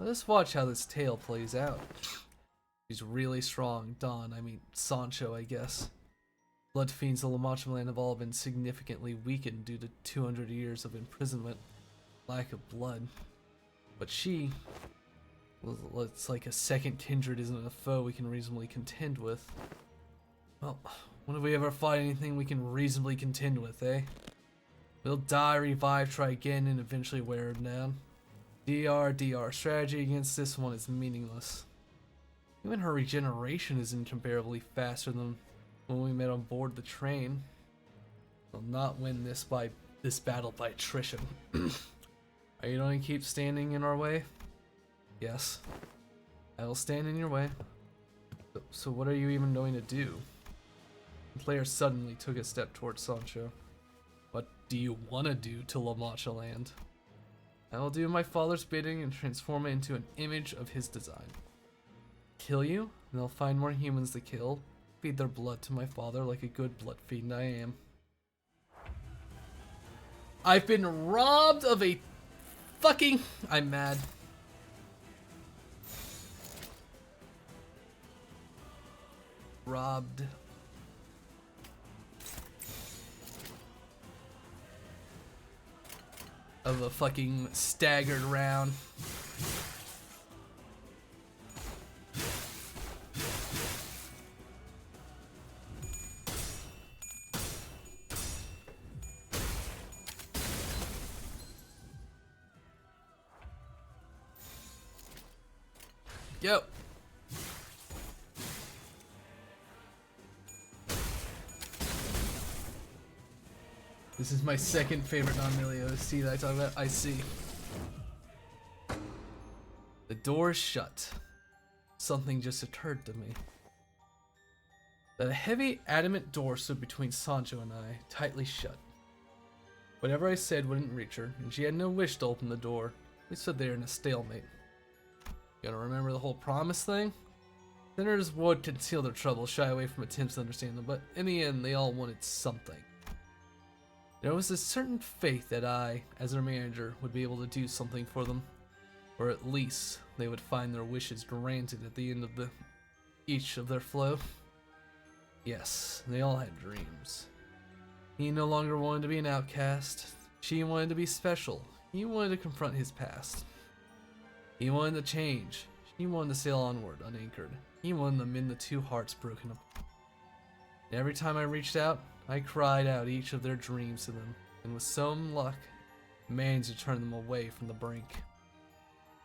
Let us watch how this tale plays out. He's really strong. I mean Sancho, I guess. Blood fiends of La Mancha land have all been significantly weakened due to 200 years of imprisonment, lack of blood. But she, well, it's like a second kindred isn't a foe we can reasonably contend with. Well, when have we ever fought anything we can reasonably contend with, eh? We'll die, revive, try again, and eventually wear her down. DR. Strategy against this one is meaningless. Even her regeneration is incomparably faster than when we met on board the train. We'll not win this battle by attrition. Are you going to keep standing in our way? Yes. I will stand in your way. So what are you even going to do? The player suddenly took a step towards Sancho. What do you want to do to La Mancha land? I will do my father's bidding and transform it into an image of his design. Kill you, and I'll find more humans to kill, feed their blood to my father like a good blood fiend I am. I've been robbed of a fucking... I'm mad. Robbed. Of a fucking staggered round. Yo. This is my second favorite non-melee OC that I talk about. I see. The door is shut. Something just occurred to me. That a heavy, adamant door stood between Sancho and I, tightly shut. Whatever I said wouldn't reach her, and she had no wish to open the door. We stood there in a stalemate. Gotta remember the whole promise thing? Sinners would conceal their trouble, shy away from attempts to understand them, but in the end, they all wanted something. There was a certain faith that I, as their manager, would be able to do something for them. Or at least, they would find their wishes granted at the end of each of their flow. Yes, they all had dreams. He no longer wanted to be an outcast. She wanted to be special. He wanted to confront his past. He wanted to change. She wanted to sail onward, unanchored. He wanted to mend the two hearts broken apart. And every time I reached out, I cried out each of their dreams to them, and with some luck, managed to turn them away from the brink.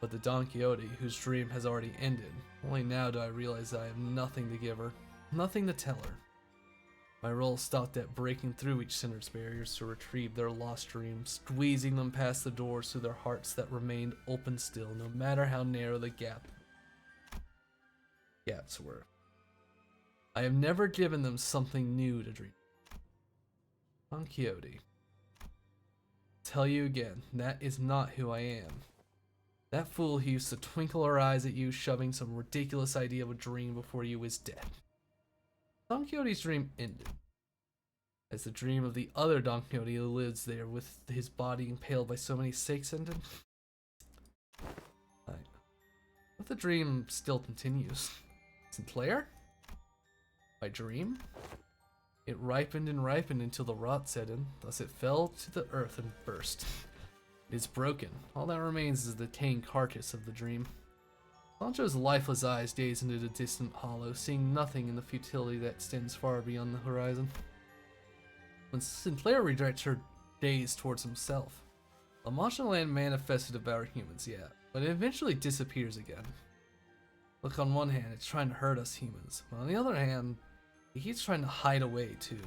But the Don Quixote, whose dream has already ended, only now do I realize that I have nothing to give her, nothing to tell her. My role stopped at breaking through each sinner's barriers to retrieve their lost dreams, squeezing them past the doors through their hearts that remained open still, no matter how narrow the gaps were. I have never given them something new to dream. Don Quixote. Tell you again, that is not who I am. That fool who used to twinkle her eyes at you, shoving some ridiculous idea of a dream before you is dead. Don Quixote's dream ended, as the dream of the other Don Quixote who lives there with his body impaled by so many stakes ended. But the dream still continues. Sinclair? My dream? It ripened and ripened until the rot set in, thus it fell to the earth and burst. It is broken. All that remains is the decaying carcass of the dream. Sancho's lifeless eyes gaze into the distant hollow, seeing nothing in the futility that extends far beyond the horizon. When Sinclair redirects her gaze towards himself, La Mancha land manifested about humans, yeah, but it eventually disappears again. Look, on one hand, it's trying to hurt us humans, but on the other hand, he keeps trying to hide away too.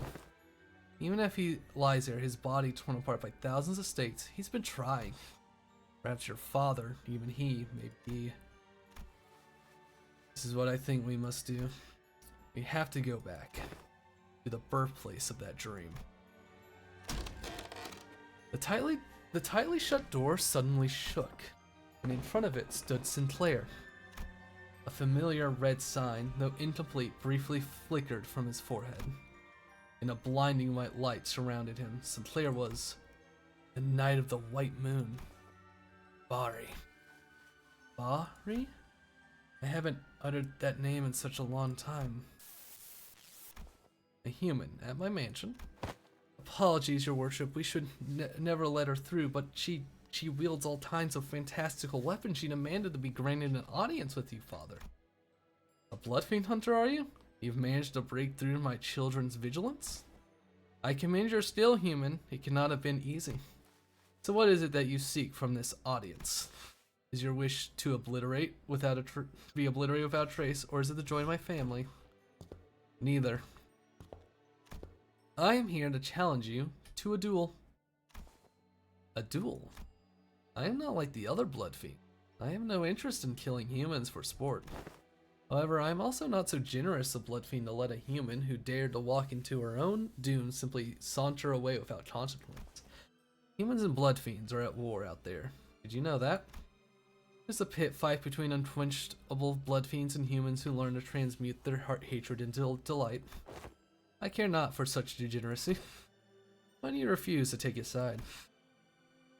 Even if he lies there, his body torn apart by thousands of stakes, he's been trying. Perhaps your father, even he, may be. This is what I think we must do. We have to go back to the birthplace of that dream. The tightly shut door suddenly shook, and in front of it stood Sinclair. A familiar red sign, though incomplete, briefly flickered from his forehead. In a blinding white light surrounded him, Sinclair was the Knight of the White Moon. Bari. Bari? I haven't uttered that name in such a long time. A human at my mansion. Apologies, your worship. We should never let her through, but she wields all kinds of fantastical weapons. She demanded to be granted an audience with you, father. A blood fiend hunter, are you? You've managed to break through my children's vigilance? I commend you're still human. It cannot have been easy. So what is it that you seek from this audience? Is your wish to obliterate be obliterated without trace, or is it to join my family? Neither. I am here to challenge you to a duel. A duel? I am not like the other blood fiend. I have no interest in killing humans for sport. However, I am also not so generous a blood fiend to let a human who dared to walk into her own doom simply saunter away without consequence. Humans and blood fiends are at war out there. Did you know that? There's a pit fight between unquenchable blood fiends and humans who learn to transmute their heart hatred into delight. I care not for such degeneracy. Why do you refuse to take his side?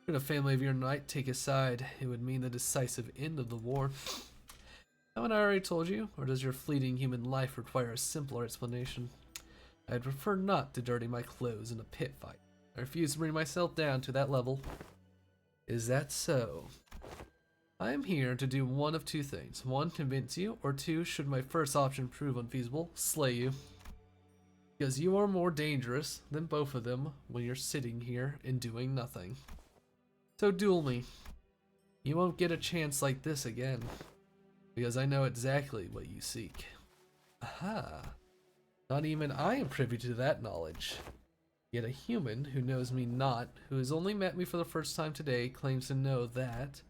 Should a family of your knight take his side, it would mean the decisive end of the war. Haven't I already told you, or does your fleeting human life require a simpler explanation? I'd prefer not to dirty my clothes in a pit fight. I refuse to bring myself down to that level. Is that so? I am here to do one of two things. One, convince you, or two, should my first option prove unfeasible, slay you. Because you are more dangerous than both of them when you're sitting here and doing nothing. So duel me. You won't get a chance like this again. Because I know exactly what you seek. Aha. Not even I am privy to that knowledge. Yet a human who knows me not, who has only met me for the first time today, claims to know that.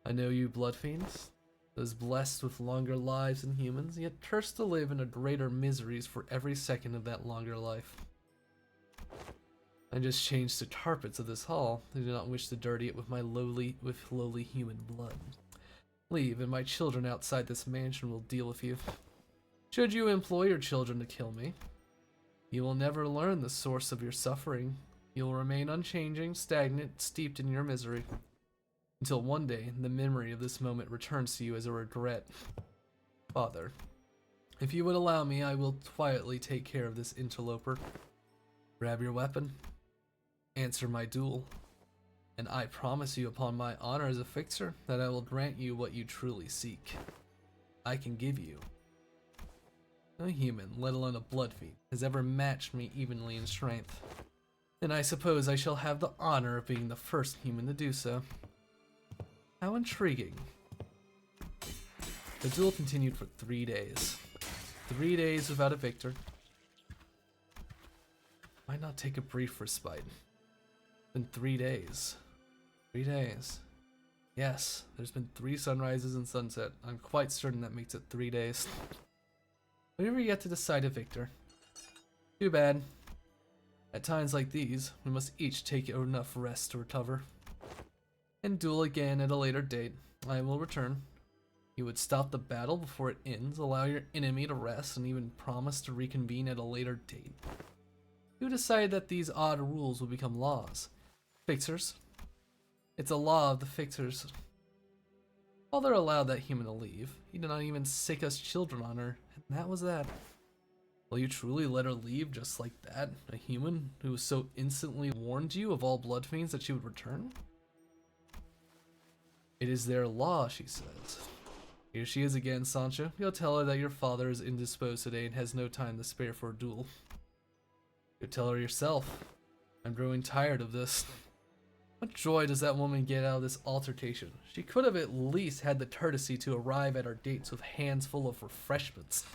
I know you blood fiends. Those blessed with longer lives than humans, yet cursed to live in a greater miseries for every second of that longer life. I just changed the carpets of this hall. I do not wish to dirty it with lowly human blood. Leave, and my children outside this mansion will deal with you. Should you employ your children to kill me, you will never learn the source of your suffering. You will remain unchanging, stagnant, steeped in your misery. Until one day, the memory of this moment returns to you as a regret. Father, if you would allow me, I will quietly take care of this interloper. Grab your weapon. Answer my duel. And I promise you upon my honor as a fixer that I will grant you what you truly seek. I can give you. No human, let alone a blood fiend, has ever matched me evenly in strength. And I suppose I shall have the honor of being the first human to do so. How intriguing. The duel continued for 3 days. 3 days without a victor. Why not take a brief respite? It's been 3 days. 3 days. Yes, there's been 3 sunrises and sunset. I'm quite certain that makes it 3 days. We never yet to decide a victor. Too bad. At times like these, we must each take enough rest to recover. And duel again at a later date. I will return. You would stop the battle before it ends, allow your enemy to rest, and even promise to reconvene at a later date. Who decided that these odd rules will become laws? Fixers. It's a law of the fixers. Father allowed that human to leave. He did not even sick us children on her, and that was that. Will you truly let her leave just like that? A human who so instantly warned you of all blood fiends that she would return? It is their law, she says. Here she is again, Sancho. You'll tell her that your father is indisposed today and has no time to spare for a duel. You tell her yourself. I'm growing tired of this. What joy does that woman get out of this altercation? She could have at least had the courtesy to arrive at our dates with hands full of refreshments.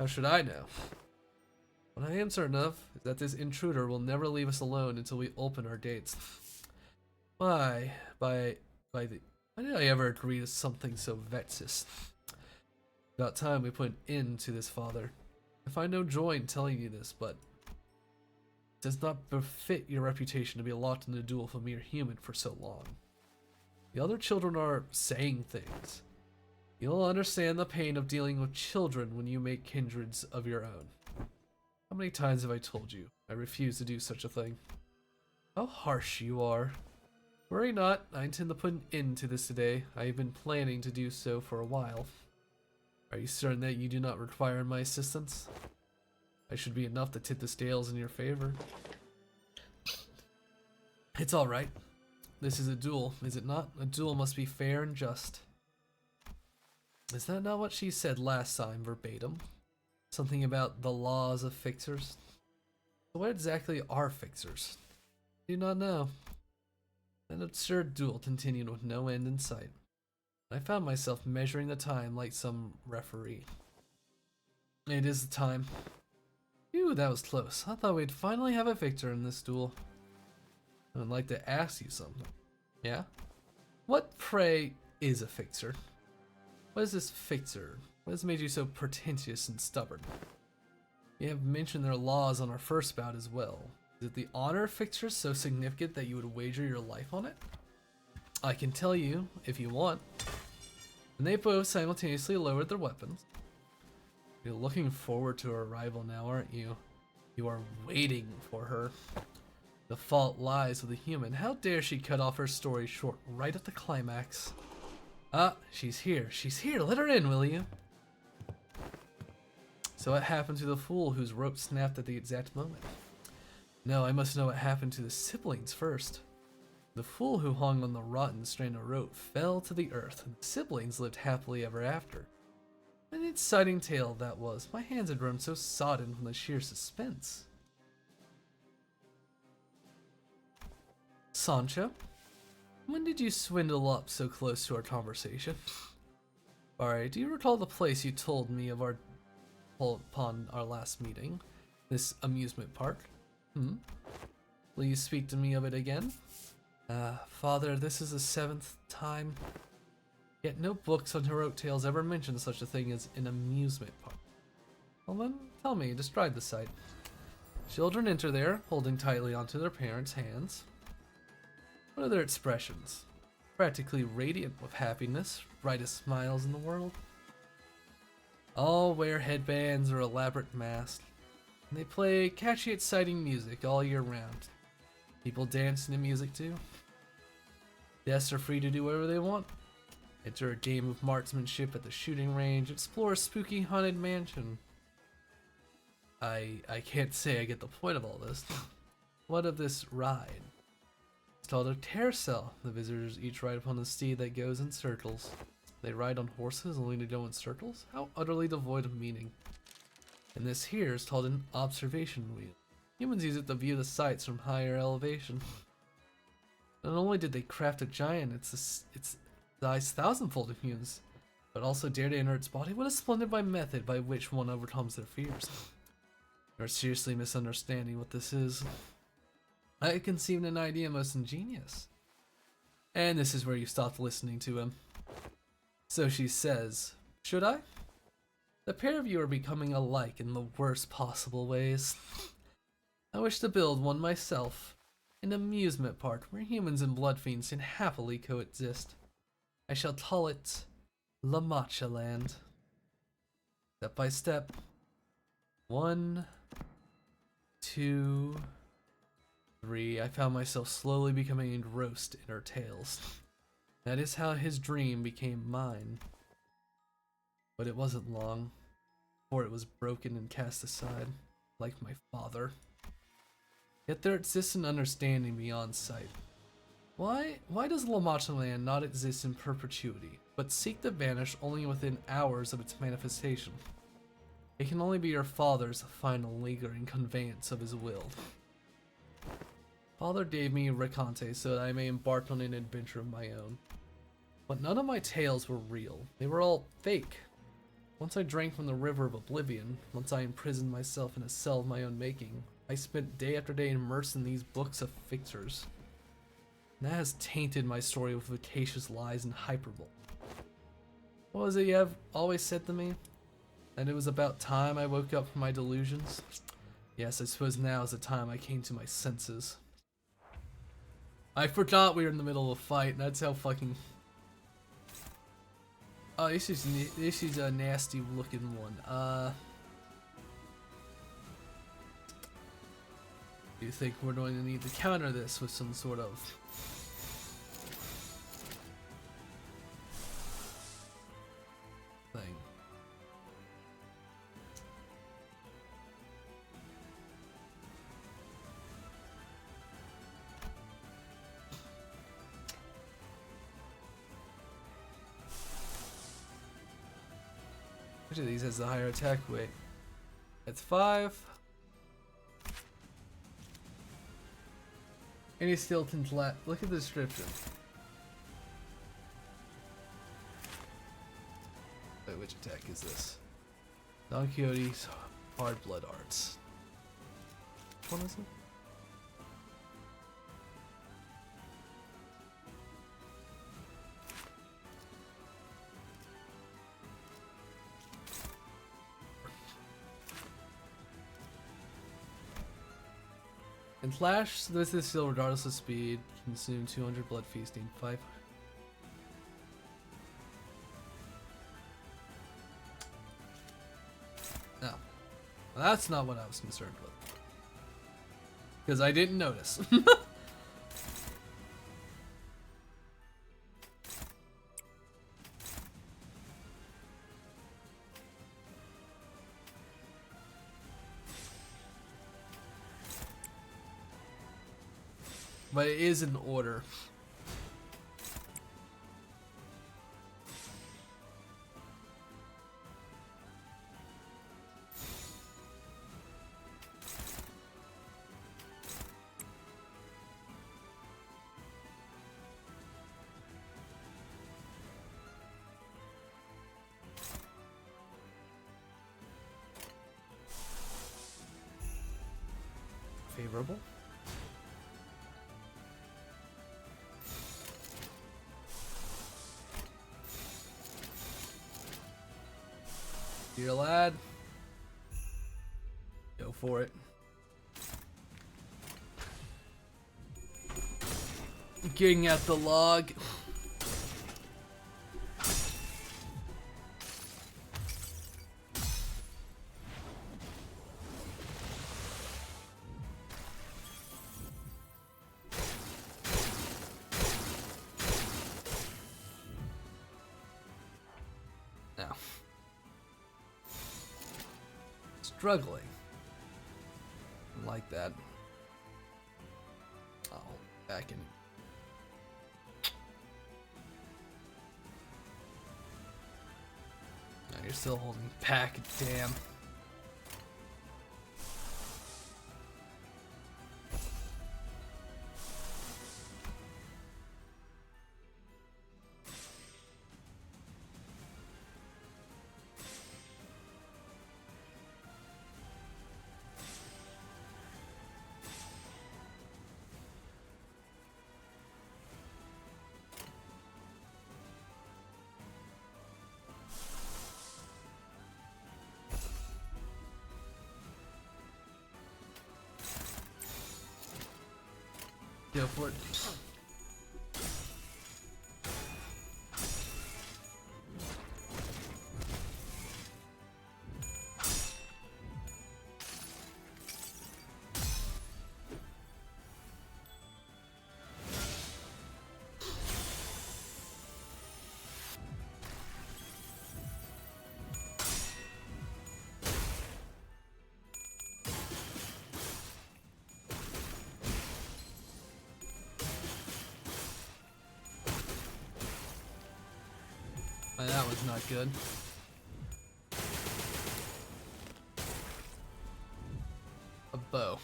How should I know? What I am certain of is that this intruder will never leave us alone until we open our dates. Why did I ever agree to something so vexed? About time we put an end to this, father. I find no joy in telling you this, but it does not befit your reputation to be locked in a duel with a mere human for so long. The other children are saying things. You'll understand the pain of dealing with children when you make kindreds of your own. How many times have I told you I refuse to do such a thing? How harsh you are. Worry not, I intend to put an end to this today. I have been planning to do so for a while. Are you certain that you do not require my assistance? I should be enough to tip the scales in your favor. It's alright. This is a duel, is it not? A duel must be fair and just. Is that not what she said last time, verbatim? Something about the laws of fixers? So what exactly are fixers? I do not know. An absurd duel continued with no end in sight. I found myself measuring the time like some referee. It is the time. Phew, that was close. I thought we'd finally have a victor in this duel. I would like to ask you something. Yeah? What, pray, is a fixer? What is this fixer? What has made you so pretentious and stubborn? You have mentioned their laws on our first bout as well. Is it the honor of fixers so significant that you would wager your life on it? I can tell you, if you want. And they both simultaneously lowered their weapons. You're looking forward to her arrival now, aren't you? You are waiting for her. The fault lies with the human. How dare she cut off her story short right at the climax? Ah, she's here. She's here. Let her in, will you? So what happened to the fool whose rope snapped at the exact moment? No, I must know what happened to the siblings first. The fool who hung on the rotten strand of rope fell to the earth, and the siblings lived happily ever after. An exciting tale that was. My hands had grown so sodden from the sheer suspense. Sancho, when did you swindle up so close to our conversation? Alright, do you recall the place you told me of upon our last meeting? This amusement park? Will you speak to me of it again? Father, this is the 7th time. Yet no books on heroic tales ever mention such a thing as an amusement park. Well then, tell me, describe the sight. Children enter there, holding tightly onto their parents' hands. What are their expressions? Practically radiant with happiness, brightest smiles in the world. All wear headbands or elaborate masks, and they play catchy, exciting music all year round. People dance to music too. Guests are free to do whatever they want. Enter a game of marksmanship at the shooting range, explore a spooky haunted mansion. I can't say I get the point of all this. What of this ride? It's called a carousel. The visitors each ride upon a steed that goes in circles. They ride on horses only to go in circles? How utterly devoid of meaning. And this here is called an observation wheel. Humans use it to view the sights from higher elevation. Not only did they craft a giant, it's size thousandfold of humans, but also dare to enter its body. What a splendid method by which one overcomes their fears. You're seriously misunderstanding what this is. I conceived an idea most ingenious. And this is where you stopped listening to him. So she says, should I? The pair of you are becoming alike in the worst possible ways. I wish to build one myself. An amusement park where humans and blood fiends can happily coexist. I shall call it La Matcha Land. Step by step. 1, 2, 3. I found myself slowly becoming engrossed in her tales. That is how his dream became mine. But it wasn't long, for it was broken and cast aside, like my father. Yet there exists an understanding beyond sight. Why does La Matcha Land not exist in perpetuity, but seek to vanish only within hours of its manifestation? It can only be your father's final lingering conveyance of his will. Father gave me Reconte so that I may embark on an adventure of my own. But none of my tales were real. They were all fake. Once I drank from the river of oblivion, once I imprisoned myself in a cell of my own making, I spent day after day immersed in these books of fixers. And that has tainted my story with vicious lies and hyperbole. What was it you have always said to me? That it was about time I woke up from my delusions? Yes, I suppose now is the time I came to my senses. I forgot we were in the middle of a fight. That's how fucking... Oh, this is a nasty looking one. Do you think we're going to need to counter this with some sort of thing. Which of these has the higher attack weight? That's 5. Any skeletons left? Look at the description. Wait, which attack is this? Don Quixote's Hard Blood Arts. Which one is it? And Flash, this is still regardless of speed. Consume 200 blood feasting. 5. No. That's not what I was concerned with. Because I didn't notice. But it is in order. Favorable. Dear lad, go for it. Getting at the log. Now. Struggling like that. I'll back in. No, you're still holding back, damn. Go for it. That was not good. A bow.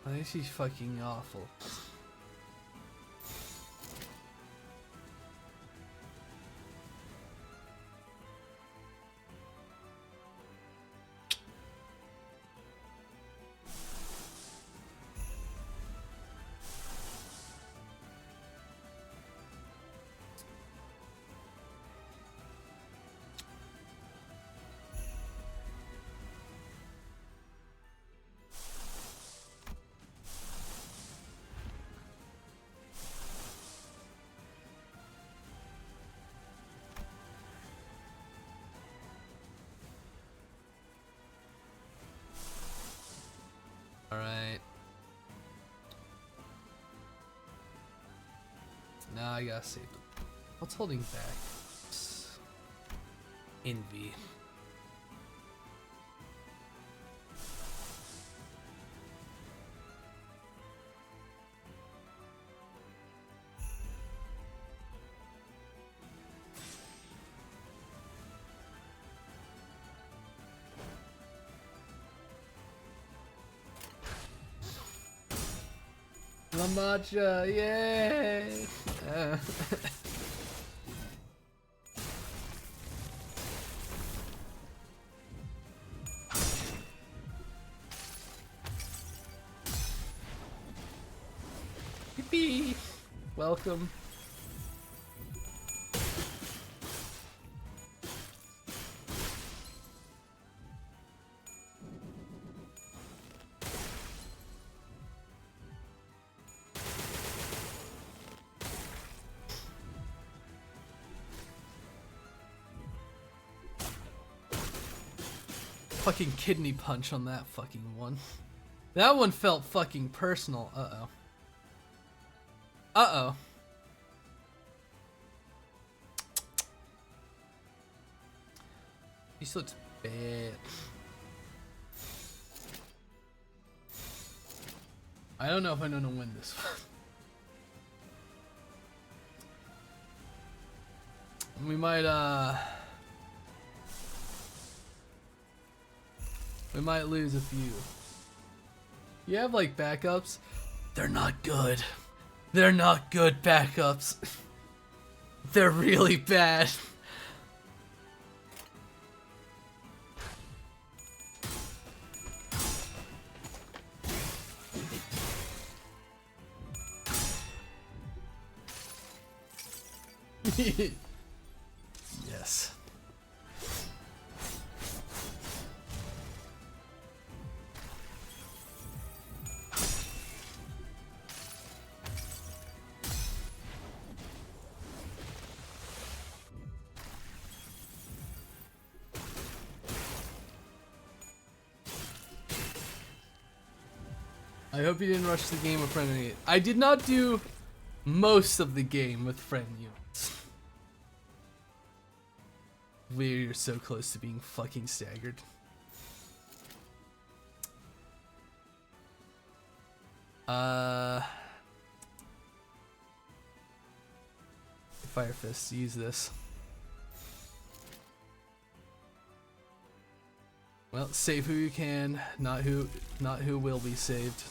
I think she's fucking awful. Nah, I gotta save it. What's holding back? Envy. La matcha, yay! Yippee! Welcome. Fucking kidney punch on that fucking one. That one felt fucking personal. Uh-oh. Uh-oh. This looks bad. I don't know if I'm gonna win this one. We might lose a few. You have like backups? They're not good. They're not good backups. They're really bad. Yes. I hope you didn't rush the game with friend unit. I did not do most of the game with friend units. We're so close to being fucking staggered. Fire Fist, use this. Well, save who you can, not who will be saved.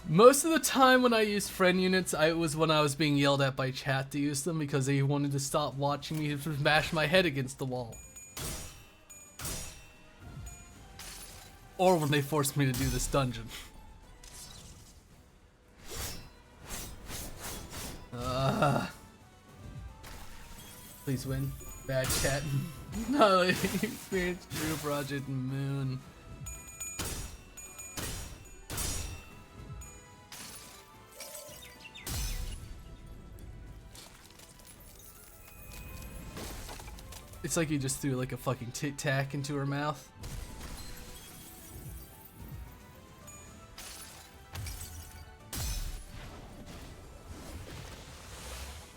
Most of the time when I used friend units, it was when I was being yelled at by chat to use them because they wanted to stop watching me smash my head against the wall. Or when they forced me to do this dungeon. Please win. Bad chat. No, experience True Project Moon. It's like you just threw like a fucking Tic Tac into her mouth.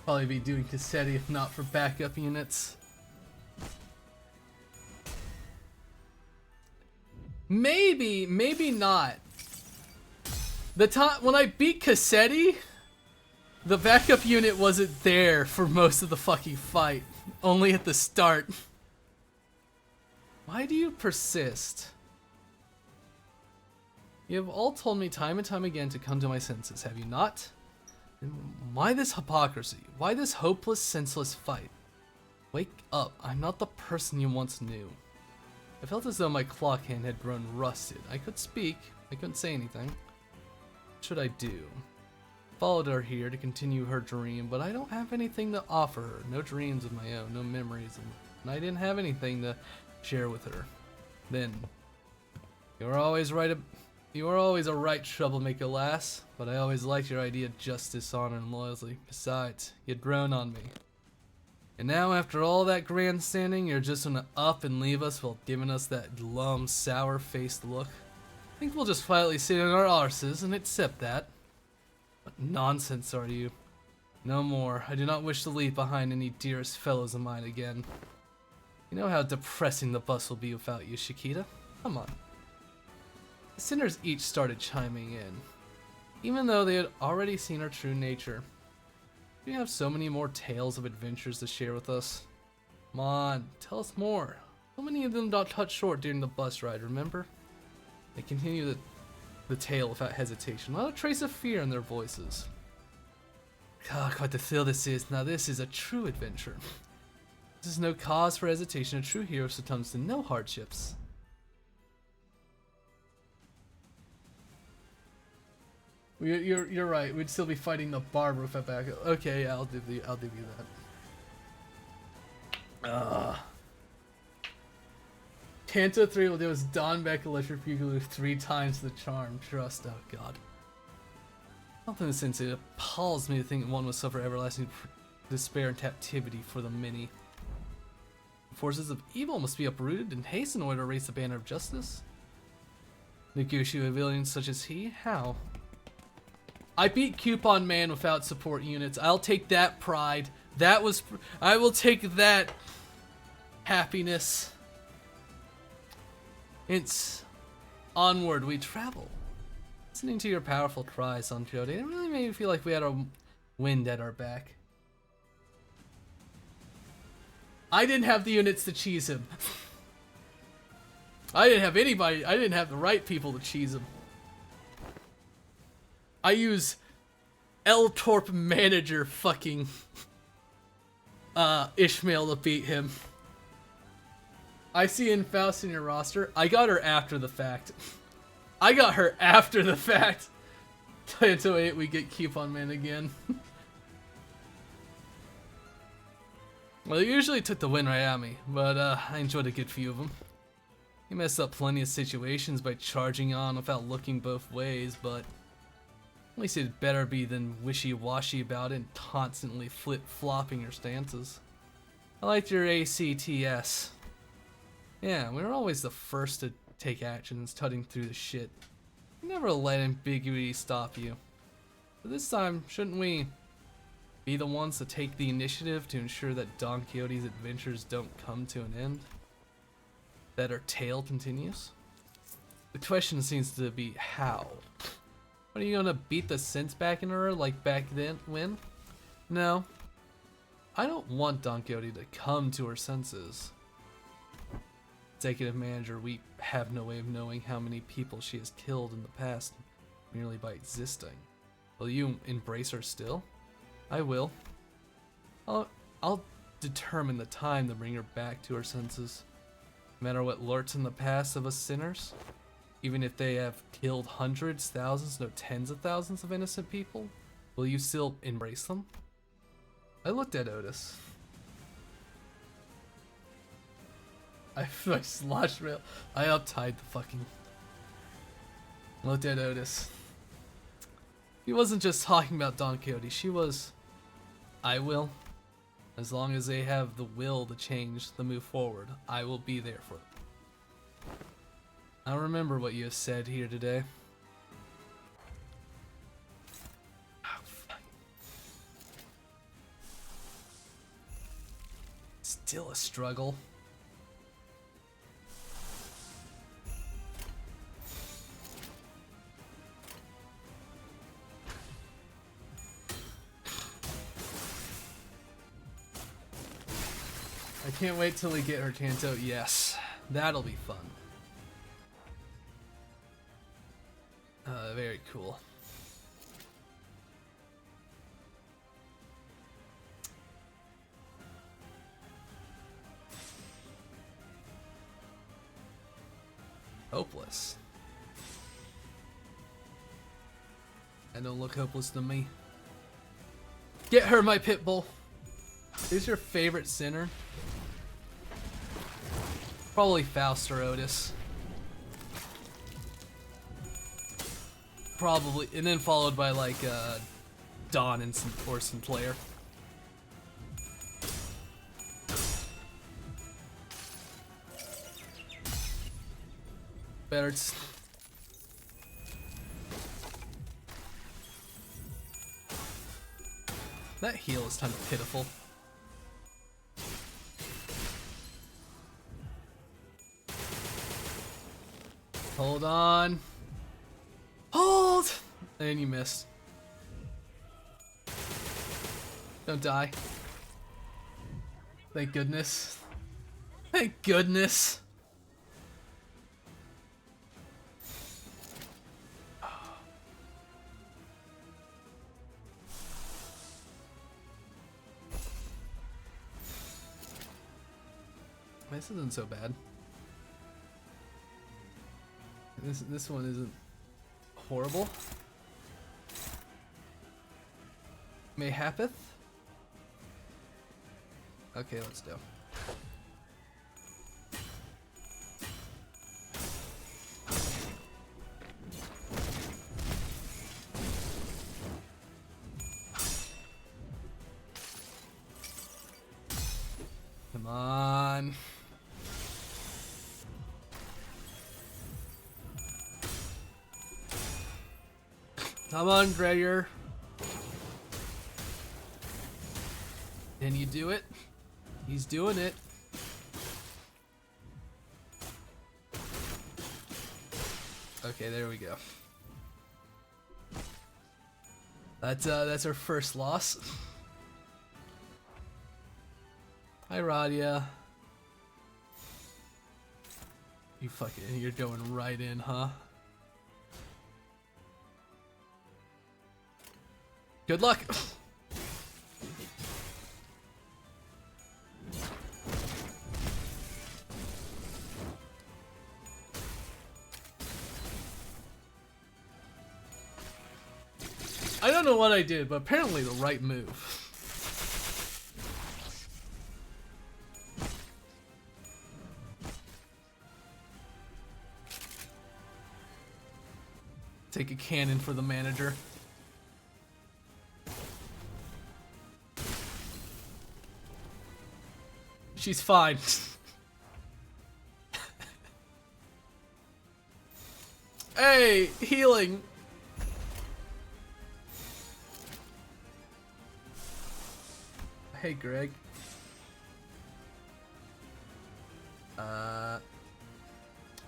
Probably be doing Cassetti if not for backup units. Maybe, maybe not. The time when I beat Cassetti, the backup unit wasn't there for most of the fucking fight. Only at the start. Why do you persist? You have all told me time and time again to come to my senses, have you not? And why this hypocrisy? Why this hopeless, senseless fight? Wake up, I'm not the person you once knew. I felt as though my clock hand had grown rusted. I could speak, I couldn't say anything. What should I do? Followed her here to continue her dream, but I don't have anything to offer her. No dreams of my own, no memories, and I didn't have anything to share with her. Then, you were always right. You were always a right troublemaker, lass. But I always liked your idea of justice, honor, and loyalty. Besides, you'd grown on me. And now, after all that grandstanding, you're just gonna up and leave us while giving us that glum, sour-faced look? I think we'll just quietly sit on our arses and accept that. What nonsense are you? No more. I do not wish to leave behind any dearest fellows of mine again. You know how depressing the bus will be without you, Chiquita. Come on. The sinners each started chiming in, even though they had already seen our true nature. We have so many more tales of adventures to share with us. Come on, tell us more. So many of them got cut short during the bus ride, remember? They continue the tale without hesitation, without a trace of fear in their voices. God, quite the thrill this is. Now this is a true adventure. This is no cause for hesitation. A true hero succumbs to no hardships. You're right. We'd still be fighting the barber with that back. Okay, yeah, I'll give you that. Canto 3 will do is Don back Electric Boogaloo 3 times the charm. Trust. Oh god. Something since it appalls me to think one would suffer everlasting despair and captivity for the many. The forces of evil must be uprooted in haste in order to raise the banner of justice. Negotiate with villains such as he? How? I beat Coupon Man without support units. I'll take that pride. I will take that happiness. It's onward we travel. Listening to your powerful cries on Jody, it really made me feel like we had a wind at our back. I didn't have the units to cheese him. I didn't have anybody. I didn't have the right people to cheese him. I use L-Torp manager fucking Ishmael to beat him. I see in Faust in your roster. I got her after the fact. I got her after the fact. Canto 8, we get Coupon Man again. Well, he usually took the win right at me, but I enjoyed a good few of them. He messed up plenty of situations by charging on without looking both ways, but at least it'd better be than wishy-washy about it and constantly flip-flopping your stances. I liked your ACTS. Yeah, we were always the first to take action and cutting through the shit. You never let ambiguity stop you. But this time, shouldn't we be the ones to take the initiative to ensure that Don Quixote's adventures don't come to an end? That our tale continues? The question seems to be how. What, are you gonna beat the sense back in her like back then when? No. I don't want Don Quixote to come to her senses. Executive manager, we have no way of knowing how many people she has killed in the past merely by existing. Will you embrace her still? I will. I'll determine the time to bring her back to her senses. No matter what lurks in the past of us sinners, even if they have killed hundreds, thousands, no tens of thousands of innocent people, will you still embrace them? I looked at Otis. I sloshed rail. I uptied the fucking. Looked at Otis. He wasn't just talking about Don Quixote. She was. I will. As long as they have the will to change, to move forward, I will be there for them. I'll remember what you have said here today. Oh, fuck. Still a struggle. I can't wait till we get her Canto. Yes, that'll be fun. Very cool. Hopeless. That don't look hopeless to me. Get her, my pit bull. Who's your favorite sinner? Probably Faust or Otis. Probably, and then followed by like Dawn and or Sinclair. better. It's... That heal is kind of pitiful. Hold on. Hold! And you missed. Don't die. Thank goodness. Thank goodness. This isn't so bad. This one isn't horrible. Mayhapeth? Okay, let's do. Come on. Come on, Gregor. Can you do it? He's doing it. Okay, there we go. That's our first loss. Hi, Radia. You're going right in, huh? Good luck. I don't know what I did, but apparently the right move. Take a cannon for the manager. She's fine. Hey, healing. Hey, Greg.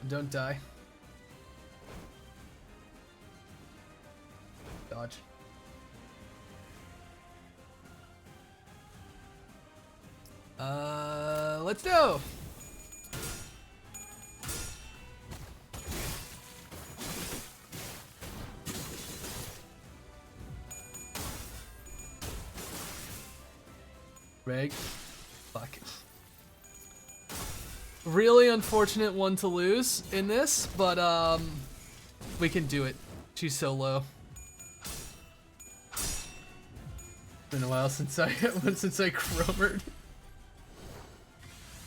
Don't die. Dodge. Let's go. Greg. Fuck. Really unfortunate one to lose in this, but we can do it. She's so low. Been a while since I chromered.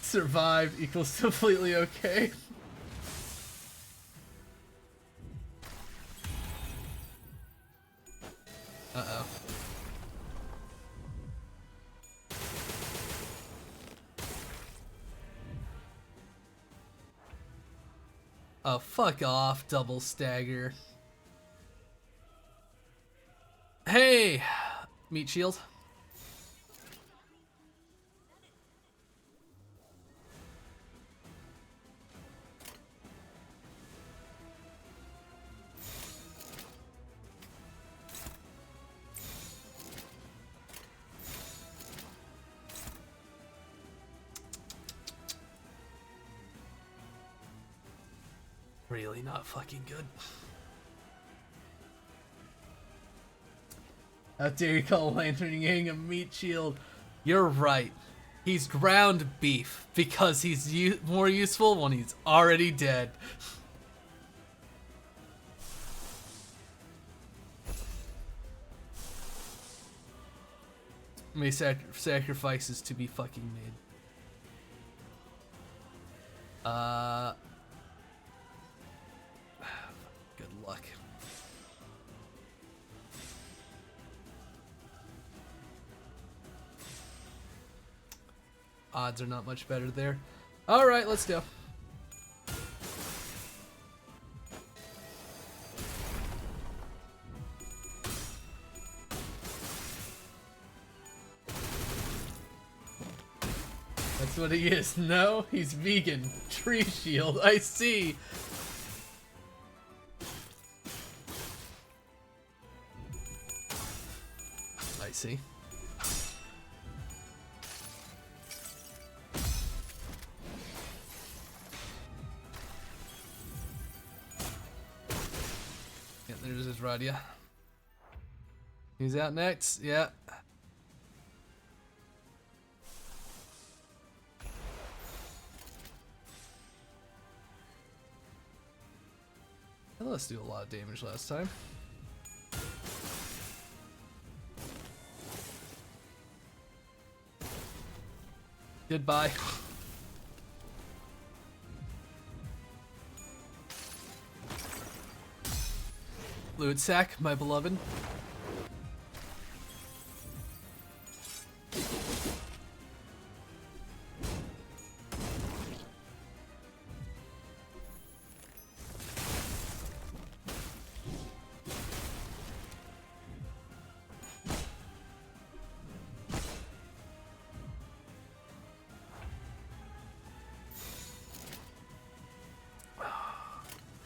Survived equals completely okay. Uh-oh. Oh, fuck off, double stagger. Hey! Meat shield. Really not fucking good. How dare you call Lantern Yang a meat shield? You're right. He's ground beef because he's more useful when he's already dead. May sacrifices to be fucking made. Good luck. Odds are not much better there. Alright, let's go. That's what he is. No, he's vegan. Tree shield. I see. I see. Yeah, there's his Radia. He's out next. Yeah. Let's do a lot of damage last time. Goodbye. Fluid sack, my beloved.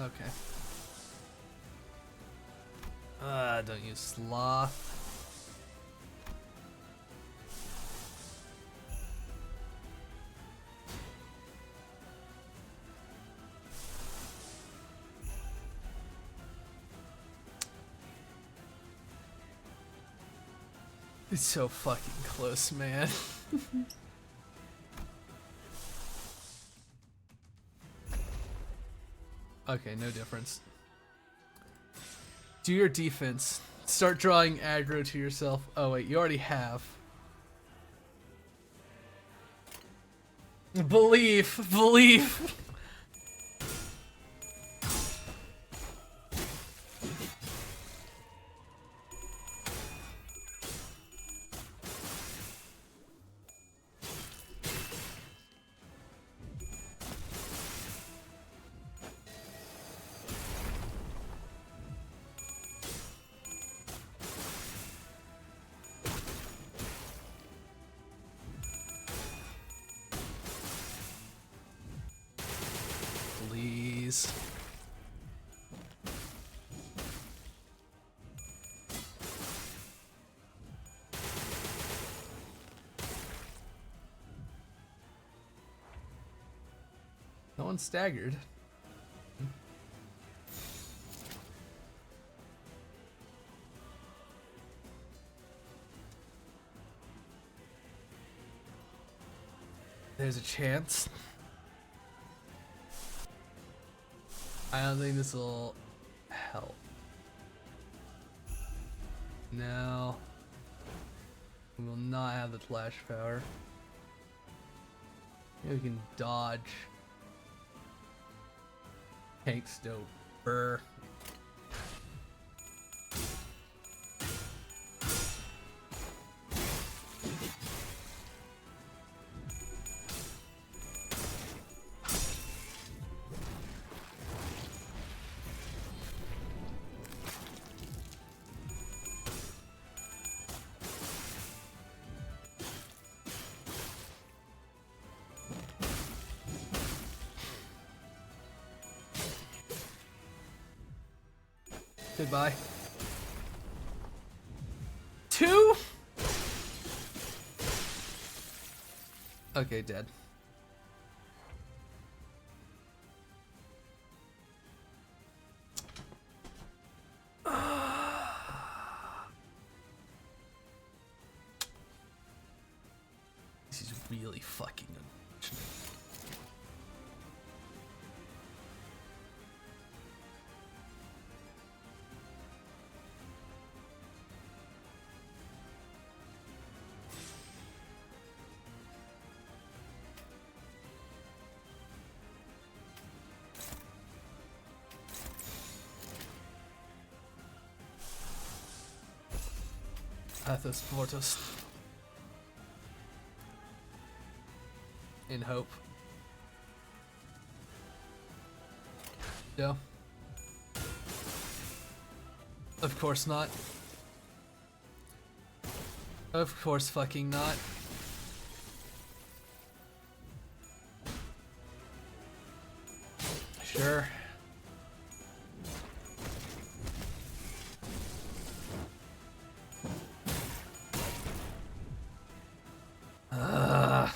Okay. Don't use sloth. It's so fucking close, man. Okay, no difference. Do your defense. Start drawing aggro to yourself. Oh wait, you already have. Believe, believe. Please. No one staggered. There's a chance. I don't think this will help. No. We will not have the flash power. Maybe we can dodge. Tank's dope. Brr. Goodbye. 2? Okay, dead. This is really fucking unfortunate. Athos Portos. In hope. No. Of course not. Of course fucking not. Sure. Ugh.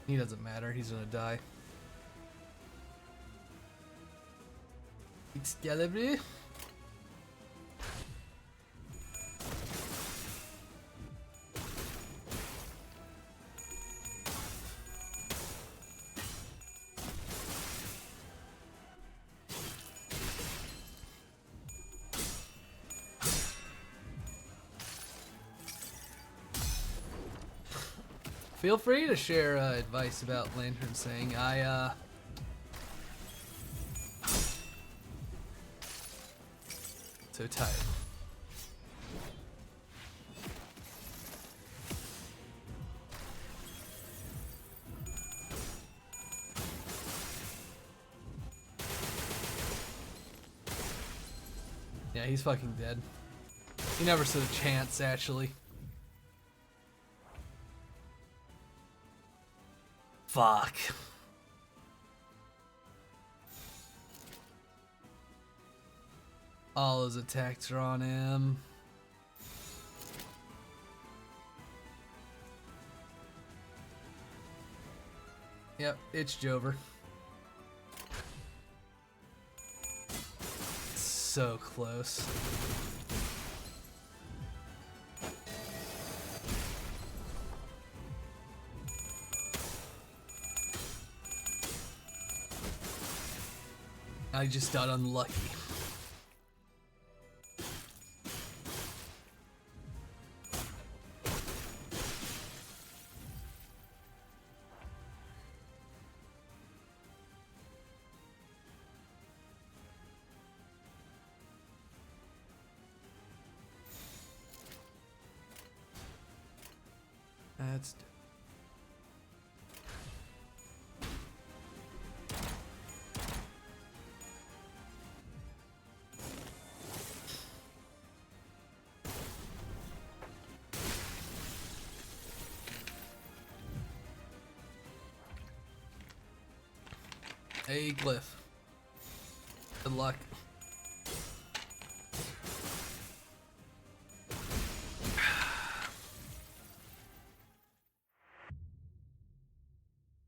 He doesn't matter, he's gonna die. It's Excalibur. Feel free to share advice about Lantern saying so tired. Yeah, he's fucking dead. He never stood a chance, actually. Fuck. All his attacks are on him. Yep, it's Jover. So close. I just got unlucky. That's hey, Glyph. Good luck.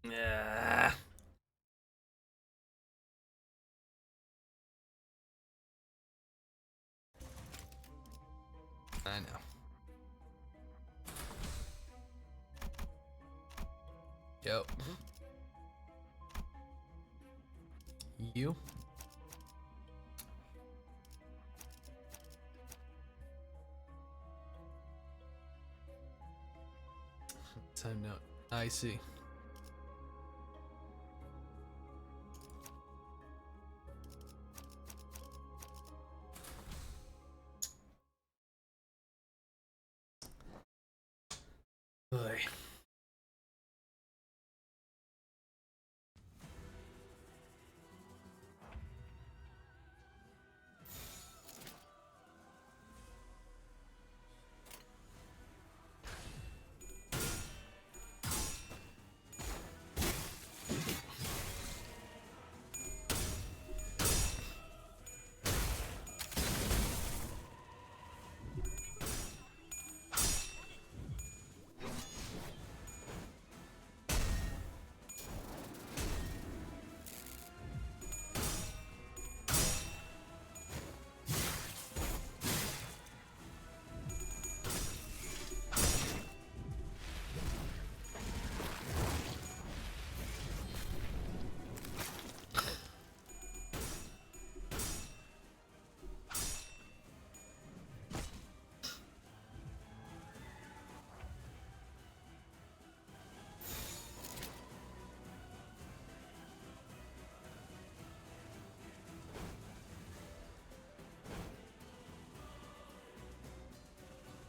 Yeah. I know. Yo. You? Time note. I see. Boy.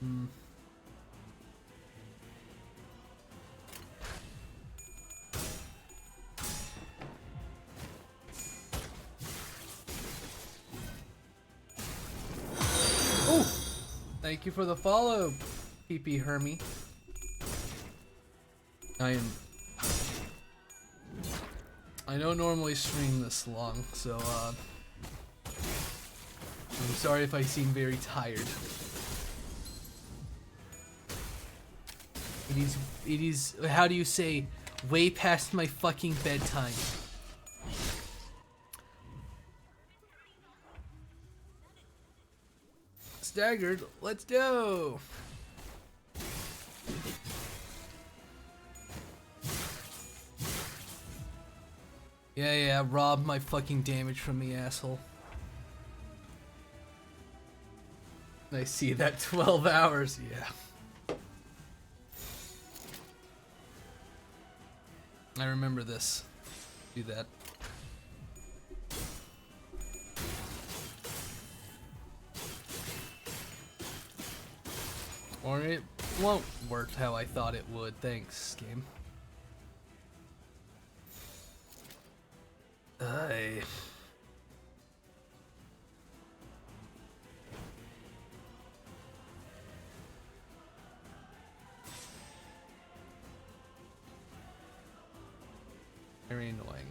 Hmm. Oh! Thank you for the follow, PP Hermie. I don't normally stream this long, so I'm sorry if I seem very tired. It is, how do you say, way past my fucking bedtime. Staggered, let's go! Yeah, rob my fucking damage from me, asshole. I see that 12 hours, yeah. I remember this. Do that. Or it won't work how I thought it would. Thanks, game. Aye. Very annoying.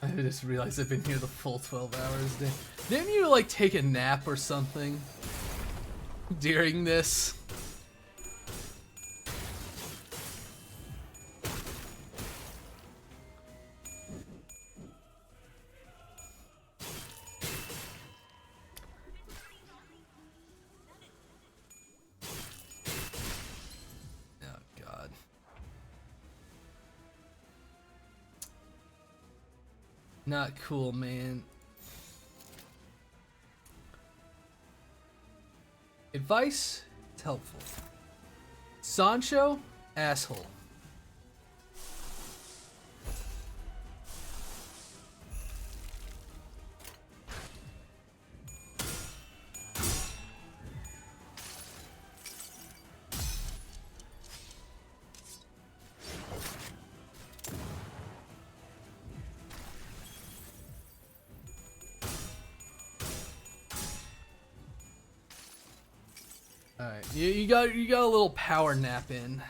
I just realized I've been here the full 12 hours. Didn't you like take a nap or something during this? Not cool, man. Advice? It's helpful. Sancho? Asshole. Alright, you got a little power nap in.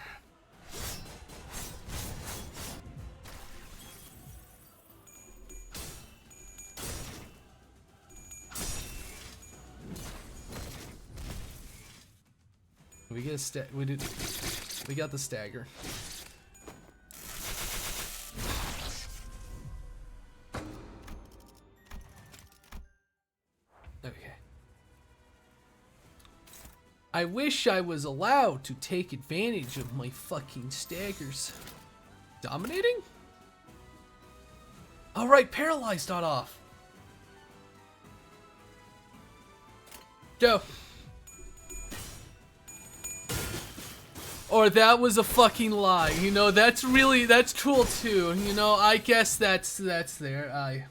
We get a we got the stagger. Okay. I wish I was allowed to take advantage of my fucking staggers. Dominating? Alright, paralyzed not off. Go. Or that was a fucking lie. You know, that's cool too. You know, I guess that's there.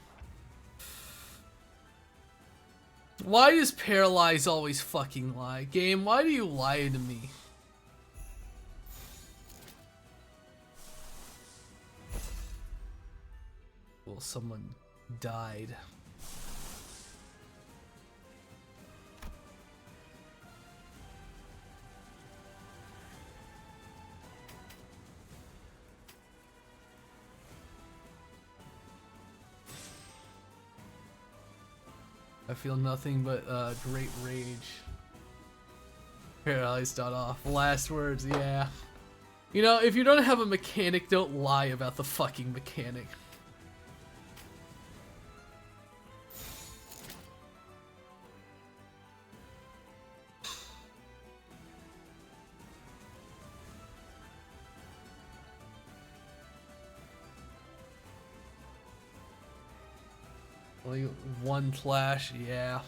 Why does paralyze always fucking lie? Game, why do you lie to me? Well, someone died. I feel nothing but great rage. Paralyzed not off. Last words, yeah. You know, if you don't have a mechanic, don't lie about the fucking mechanic. Only one flash, yeah.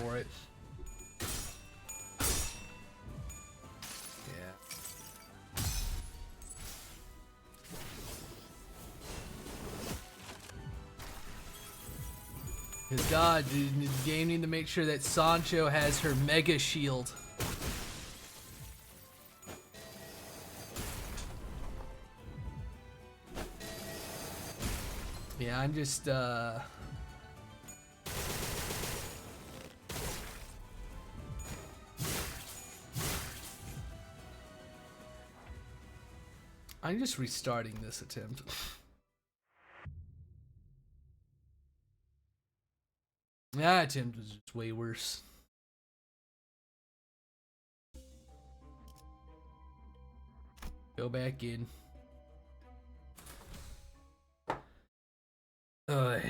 for it. Yeah. Cause God, dude, the game need to make sure that Sancho has her mega shield. Yeah, I'm just restarting this attempt. That attempt was just way worse. Go back in. Ugh.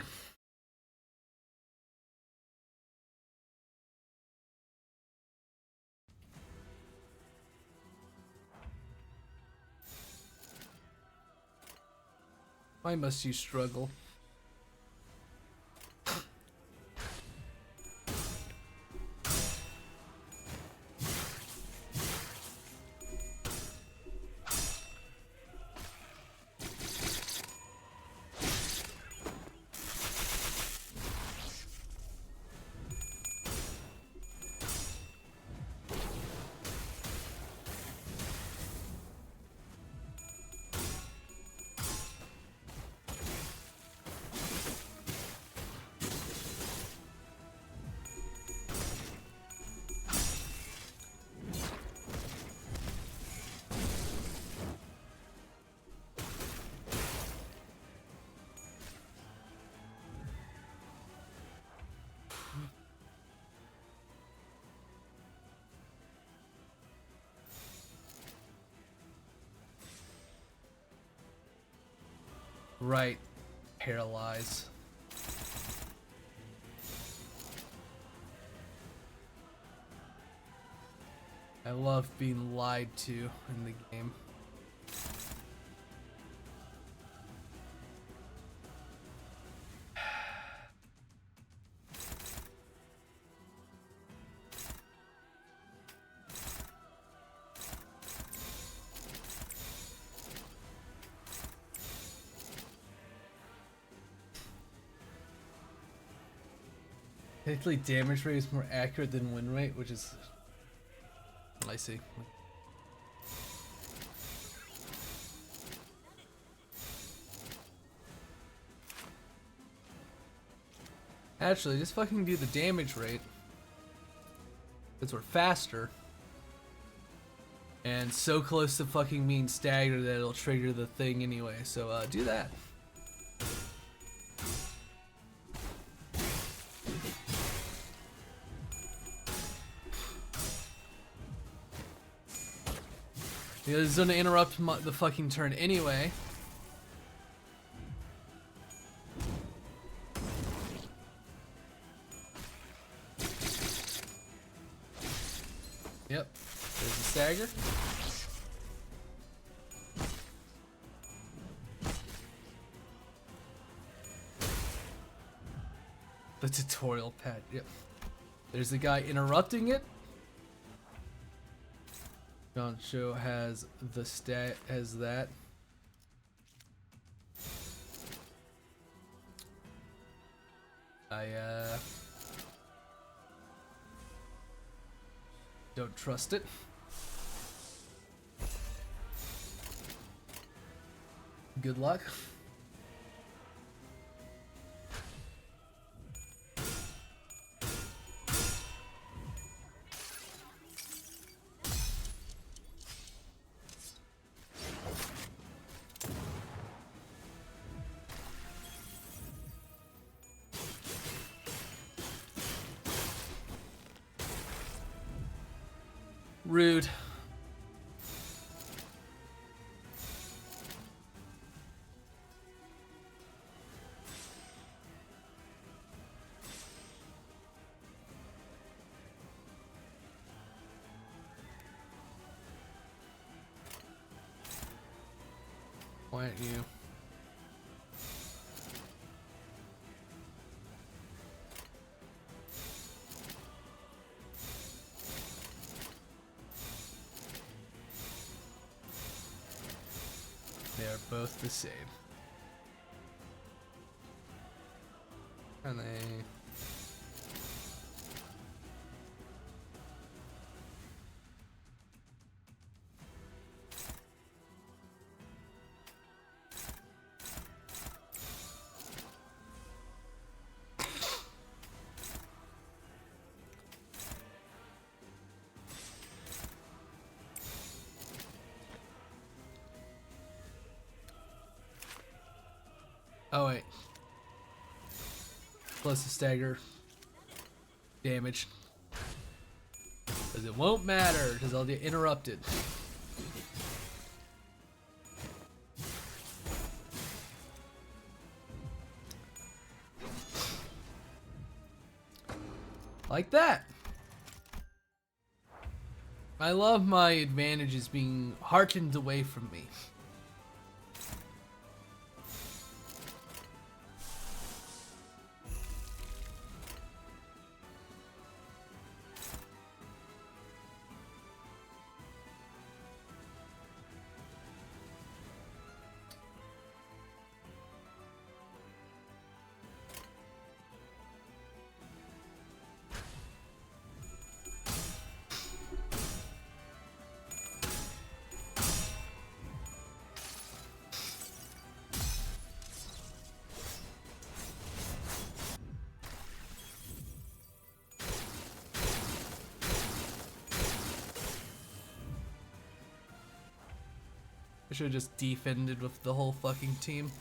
Why must you struggle? Right. Paralyze. I love being lied to in the game. Technically, damage rate is more accurate than win rate, which is... I see. Actually, just fucking do the damage rate. Because we're faster. And so close to fucking being staggered that it'll trigger the thing anyway. So, do that. It's gonna interrupt the fucking turn anyway. Yep, there's the stagger. The tutorial pad, yep. There's the guy interrupting it. Canto has the stat as that. I don't trust it. Good luck. Rude. Why aren't you? They are both the same. And they... Oh wait. Plus the stagger damage. Because it won't matter, because I'll get interrupted. Like that. I love my advantages being hearkened away from me. I should have just defended with the whole fucking team.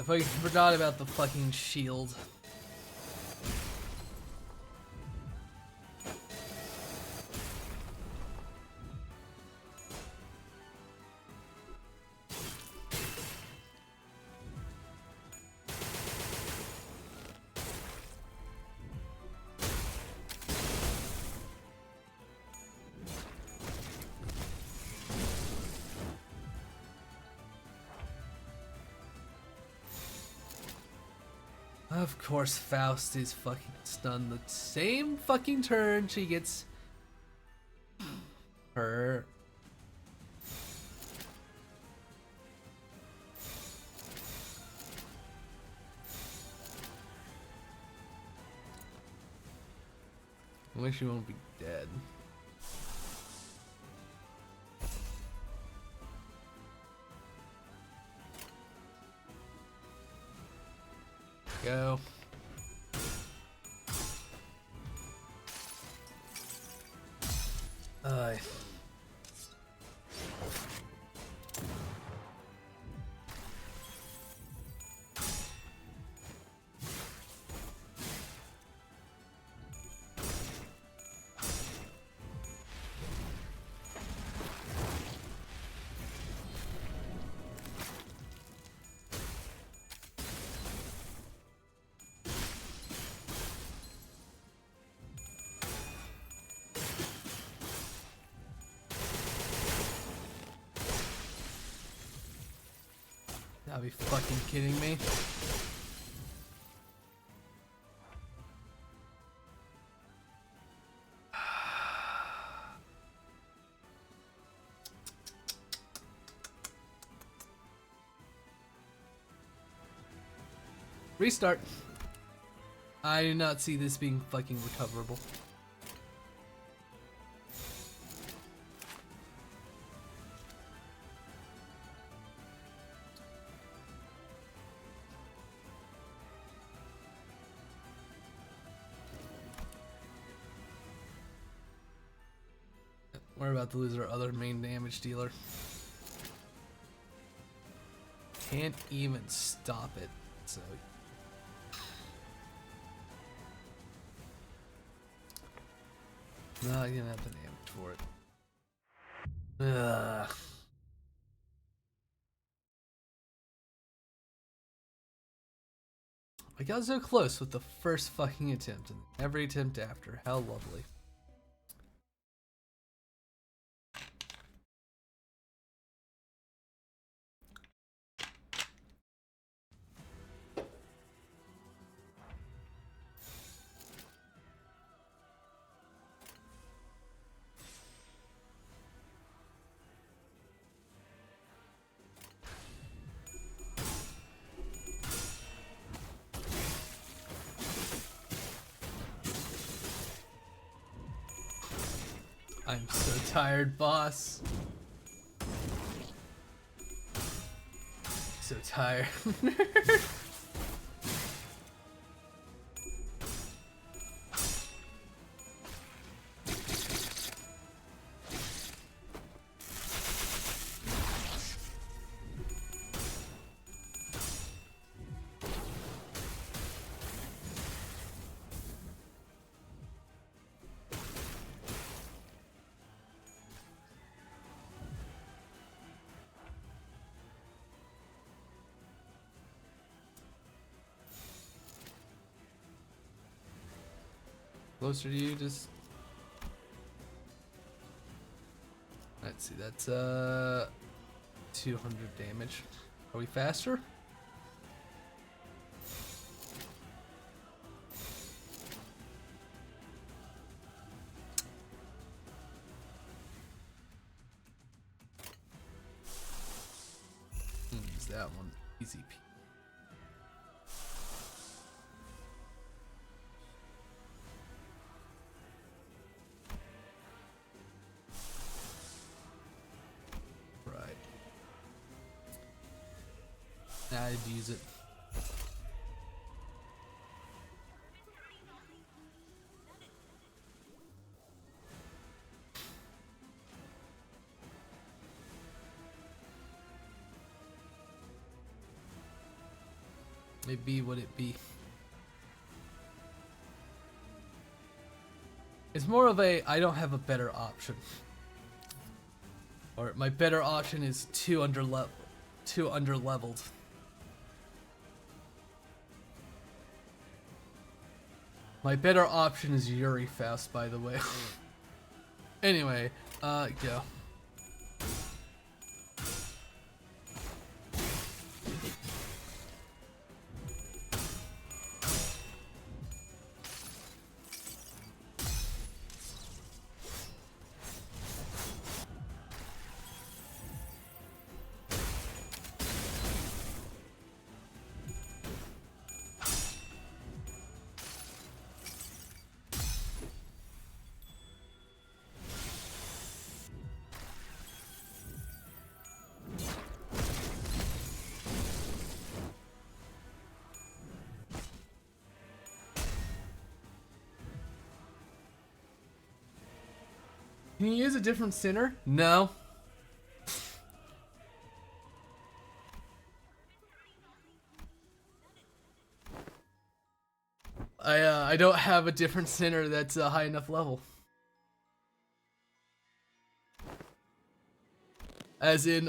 I forgot about the fucking shield. Of course, Faust is fucking stunned the same fucking turn she gets her. I wish she won't be dead. Go. Aye. Gotta be fucking kidding me. Restart. I do not see this being fucking recoverable. We're about to lose our other main damage dealer. Can't even stop it, so... Not gonna have the damage for it. Ugh. I got so close with the first fucking attempt, and every attempt after. How lovely. I'm so tired, boss. So tired. Closer to you, just... Let's see, that's 200 damage. Are we faster? Use that one. Easy peasy. I'd use it. It be what it be. It's more of a I don't have a better option. Or my better option is too underleveled. My better option is Yuri Faust, by the way. Anyway, go. Can you use a different center? No. I don't have a different center that's a high enough level. As in,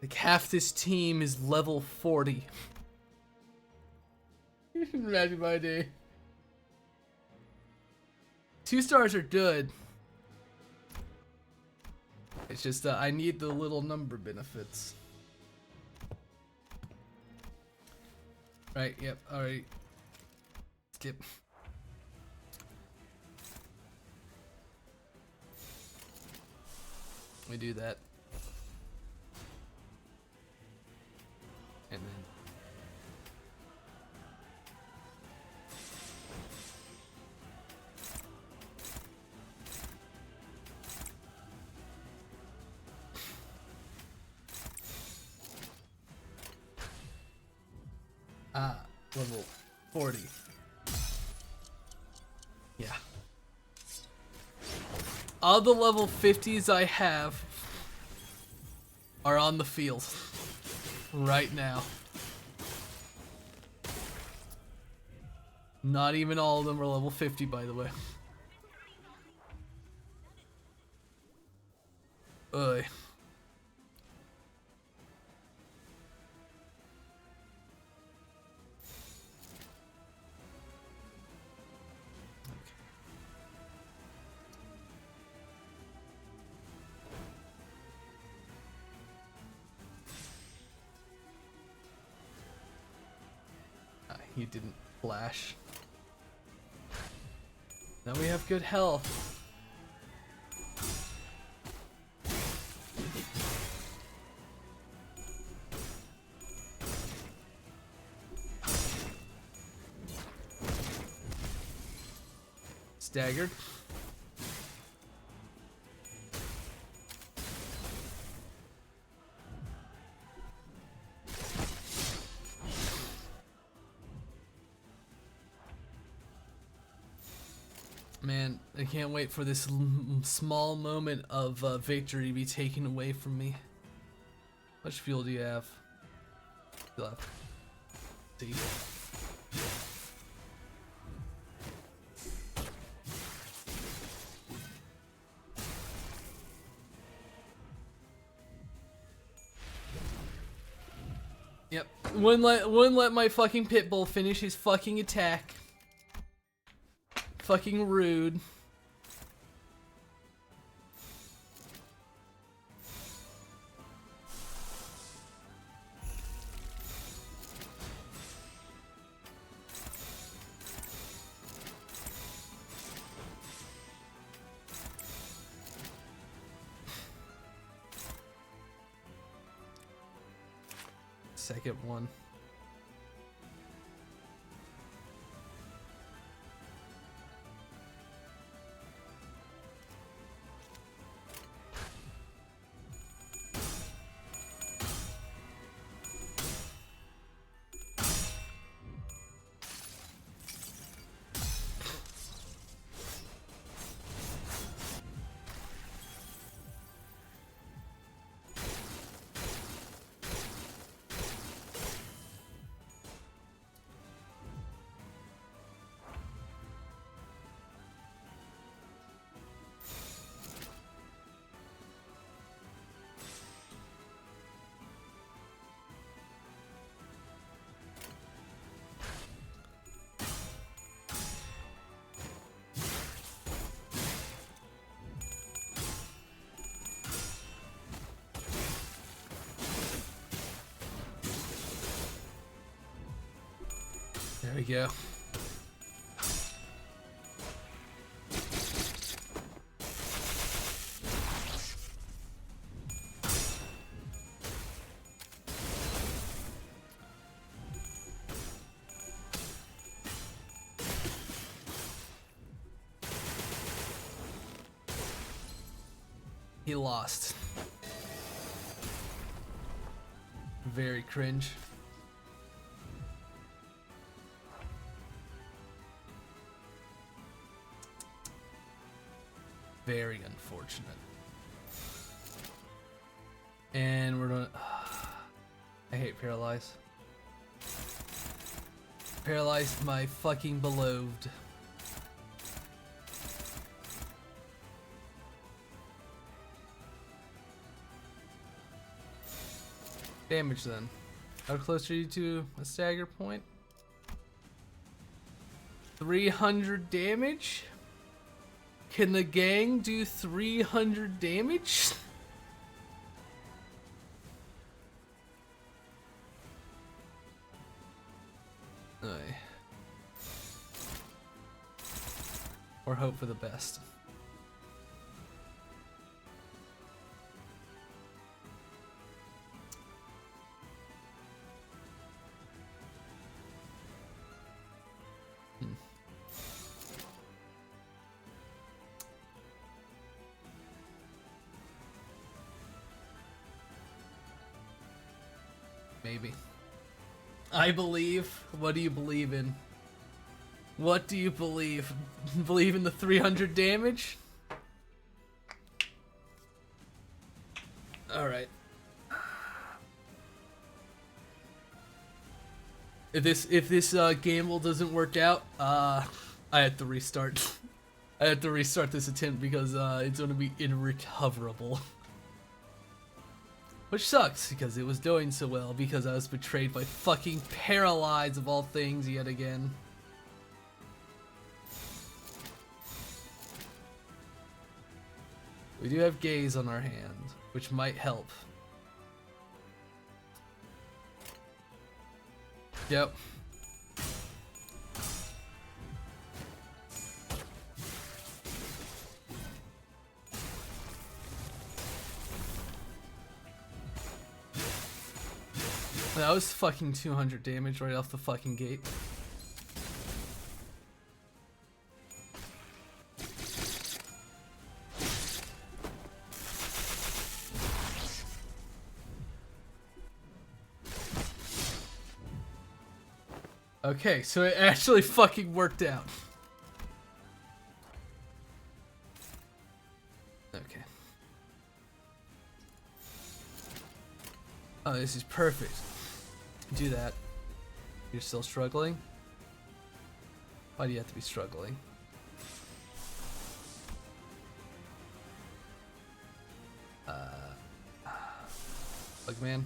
like half this team is level 40. Imagine my day. 2 stars are good. It's just I need the little number benefits. Right, yep, alright. Skip. We do that. And then level 40. all the level 50s I have are on the field right now. Not even all of them are level 50, by the way. Ugh. You didn't flash. Now we have good health. Staggered. Man, I can't wait for this small moment of victory to be taken away from me. How much fuel do you have? Still have. See? Yep. Wouldn't let my fucking pit bull finish his fucking attack. Fucking rude. Second one. There we go. He lost. Very cringe. Very unfortunate. And we're gonna... I hate Paralyze. Paralyzed my fucking beloved. Damage then. How close are you to a stagger point? 300 damage? Can the gang do 300 damage? Aye. Or hope for the best. Maybe. I believe. What do you believe in? What do you believe? Believe in the 300 damage? All right. If this gamble doesn't work out, I have to restart. I have to restart this attempt because it's going to be irrecoverable. Which sucks because it was doing so well because I was betrayed by fucking Paralyze of all things yet again. We do have Gaze on our hand, which might help. Yep. That was fucking 200 damage right off the fucking gate. Okay, so it actually fucking worked out. Okay. Oh, this is perfect. Do that. You're still struggling? Why do you have to be struggling? Bugman?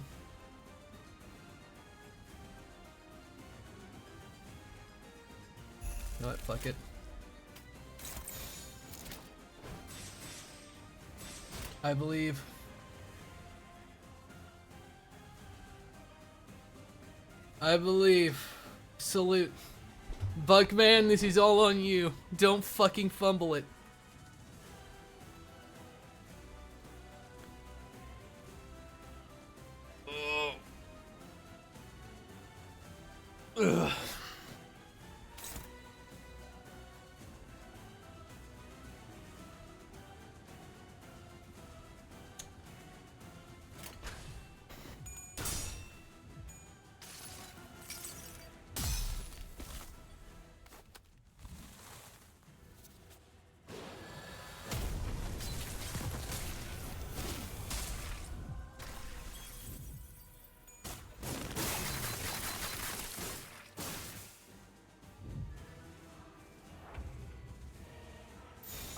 You know what? Fuck it. I believe. I believe. Salute. Bugman, this is all on you. Don't fucking fumble it. Ugh.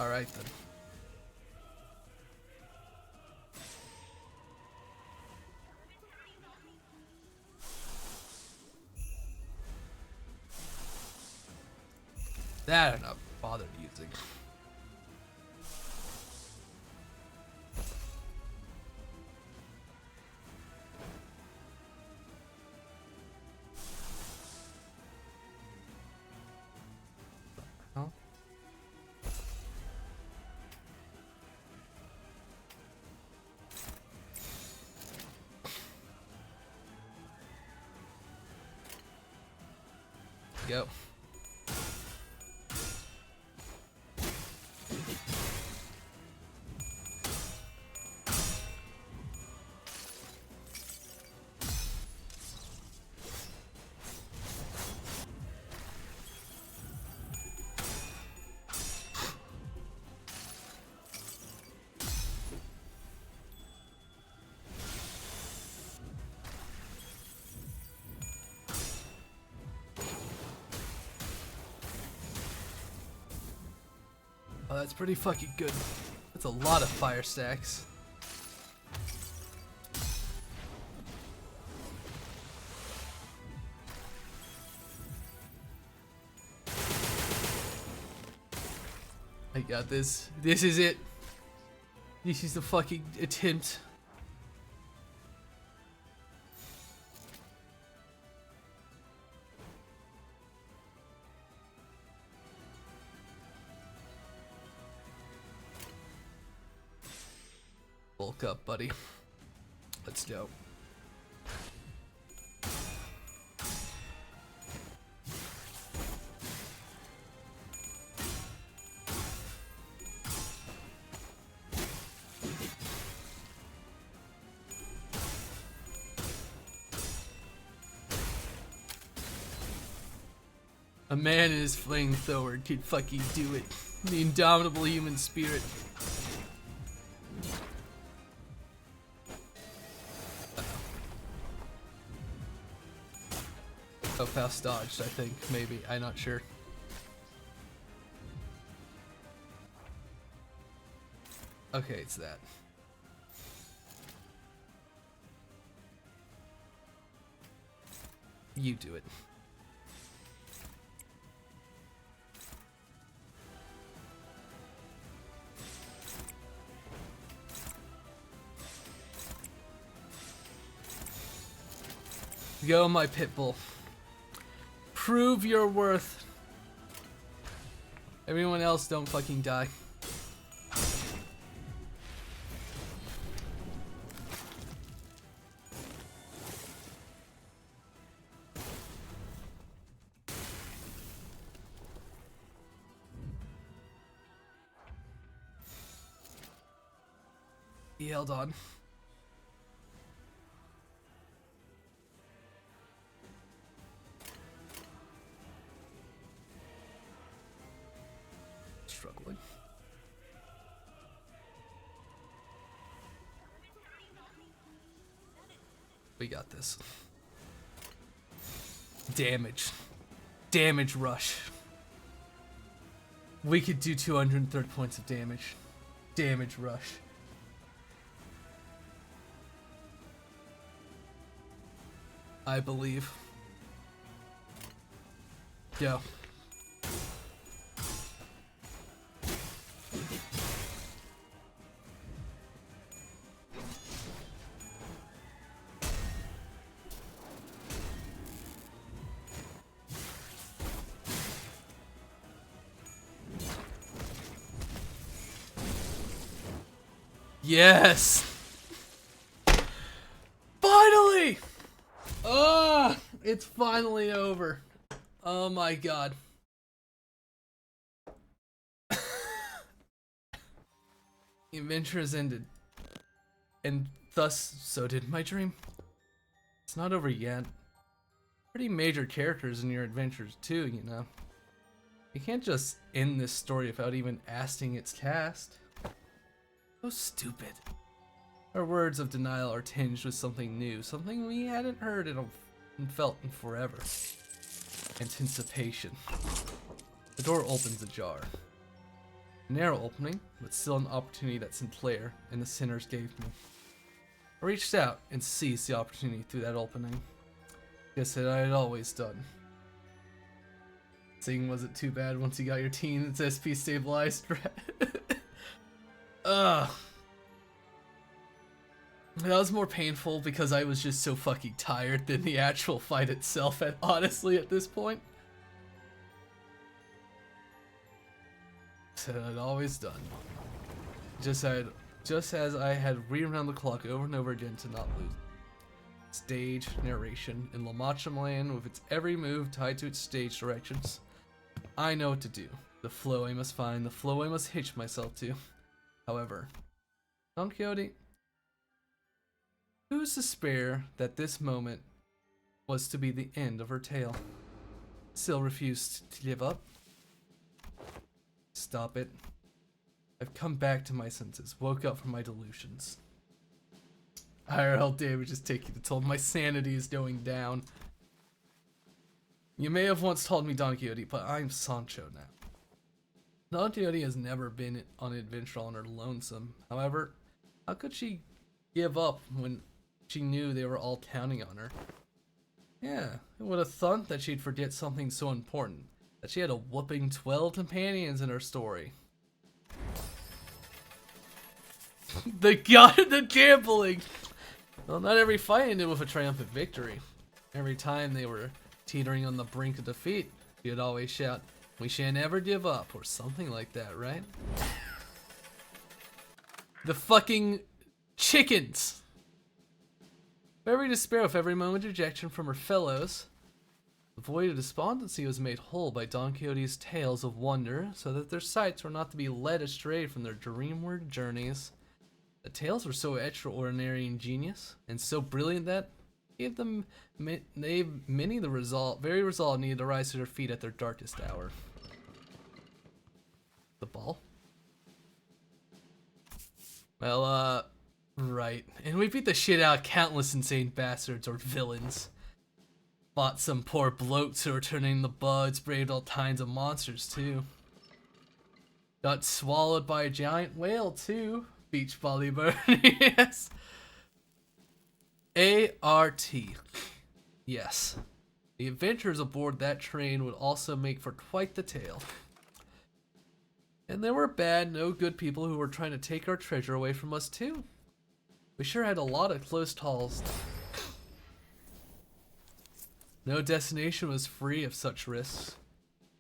Alright then. That I'm not bothered using. Go. Oh, that's pretty fucking good. That's a lot of fire stacks. I got this. This is it. This is the fucking attempt. Bulk up, buddy. Let's go. A man and his flamethrower could fucking do it. The indomitable human spirit. Oh, fast dodged, I think. Maybe. I'm not sure. Okay, it's that. You do it. Go, my pitbull. Prove your worth. Everyone else, don't fucking die. He held on. Struggling. We got this. Damage. Damage rush. We could do 230 points of damage. Damage rush. I believe. Go. Yes! Finally! Ah, it's finally over. Oh my god. The adventure has ended. And thus, so did my dream. It's not over yet. Pretty major characters in your adventures too, you know. You can't just end this story without even asking its cast. So stupid. Our words of denial are tinged with something new, something we hadn't heard and felt in forever. Anticipation. The door opens ajar. A narrow opening, but still an opportunity that Sinclair and the sinners gave me. I reached out and seized the opportunity through that opening. Guess that I had always done. Seeing wasn't too bad once you got your teen's SP stabilized. Ugh. That was more painful because I was just so fucking tired than the actual fight itself, honestly, at this point. So I'd always done. Just as I had rerun the clock over and over again to not lose. Stage narration in Lamacham Land with its every move tied to its stage directions. I know what to do. The flow I must find, the flow I must hitch myself to. However, Don Quixote, who's to spare that this moment was to be the end of her tale? Still refused to give up. Stop it. I've come back to my senses, woke up from my delusions. IRL damage is taking a toll. My sanity is going down. You may have once told me Don Quixote, but I'm Sancho now. Don Quixote has never been on an adventure on her lonesome. However, how could she give up when she knew they were all counting on her? Yeah, who would have thought that she'd forget something so important? That she had a whooping 12 companions in her story. The god of the gambling! Well, not every fight ended with a triumphant victory. Every time they were teetering on the brink of defeat, she'd always shout, "We shan't ever give up," or something like that, right? The fucking chickens! For every despair, with every moment of rejection from her fellows, the void of despondency was made whole by Don Quixote's tales of wonder, so that their sights were not to be led astray from their dreamward journeys. The tales were so extraordinary in genius, and so brilliant that gave them many the very resolve needed to rise to their feet at their darkest hour. The ball? Well, right. And we beat the shit out of countless insane bastards or villains. Fought some poor blokes who were turning the bugs, braved all kinds of monsters too. Got swallowed by a giant whale too. Beach volleyball. Yes. ART. Yes. The adventures aboard that train would also make for quite the tale. And there were bad, no good people who were trying to take our treasure away from us too. We sure had a lot of close calls. No destination was free of such risks.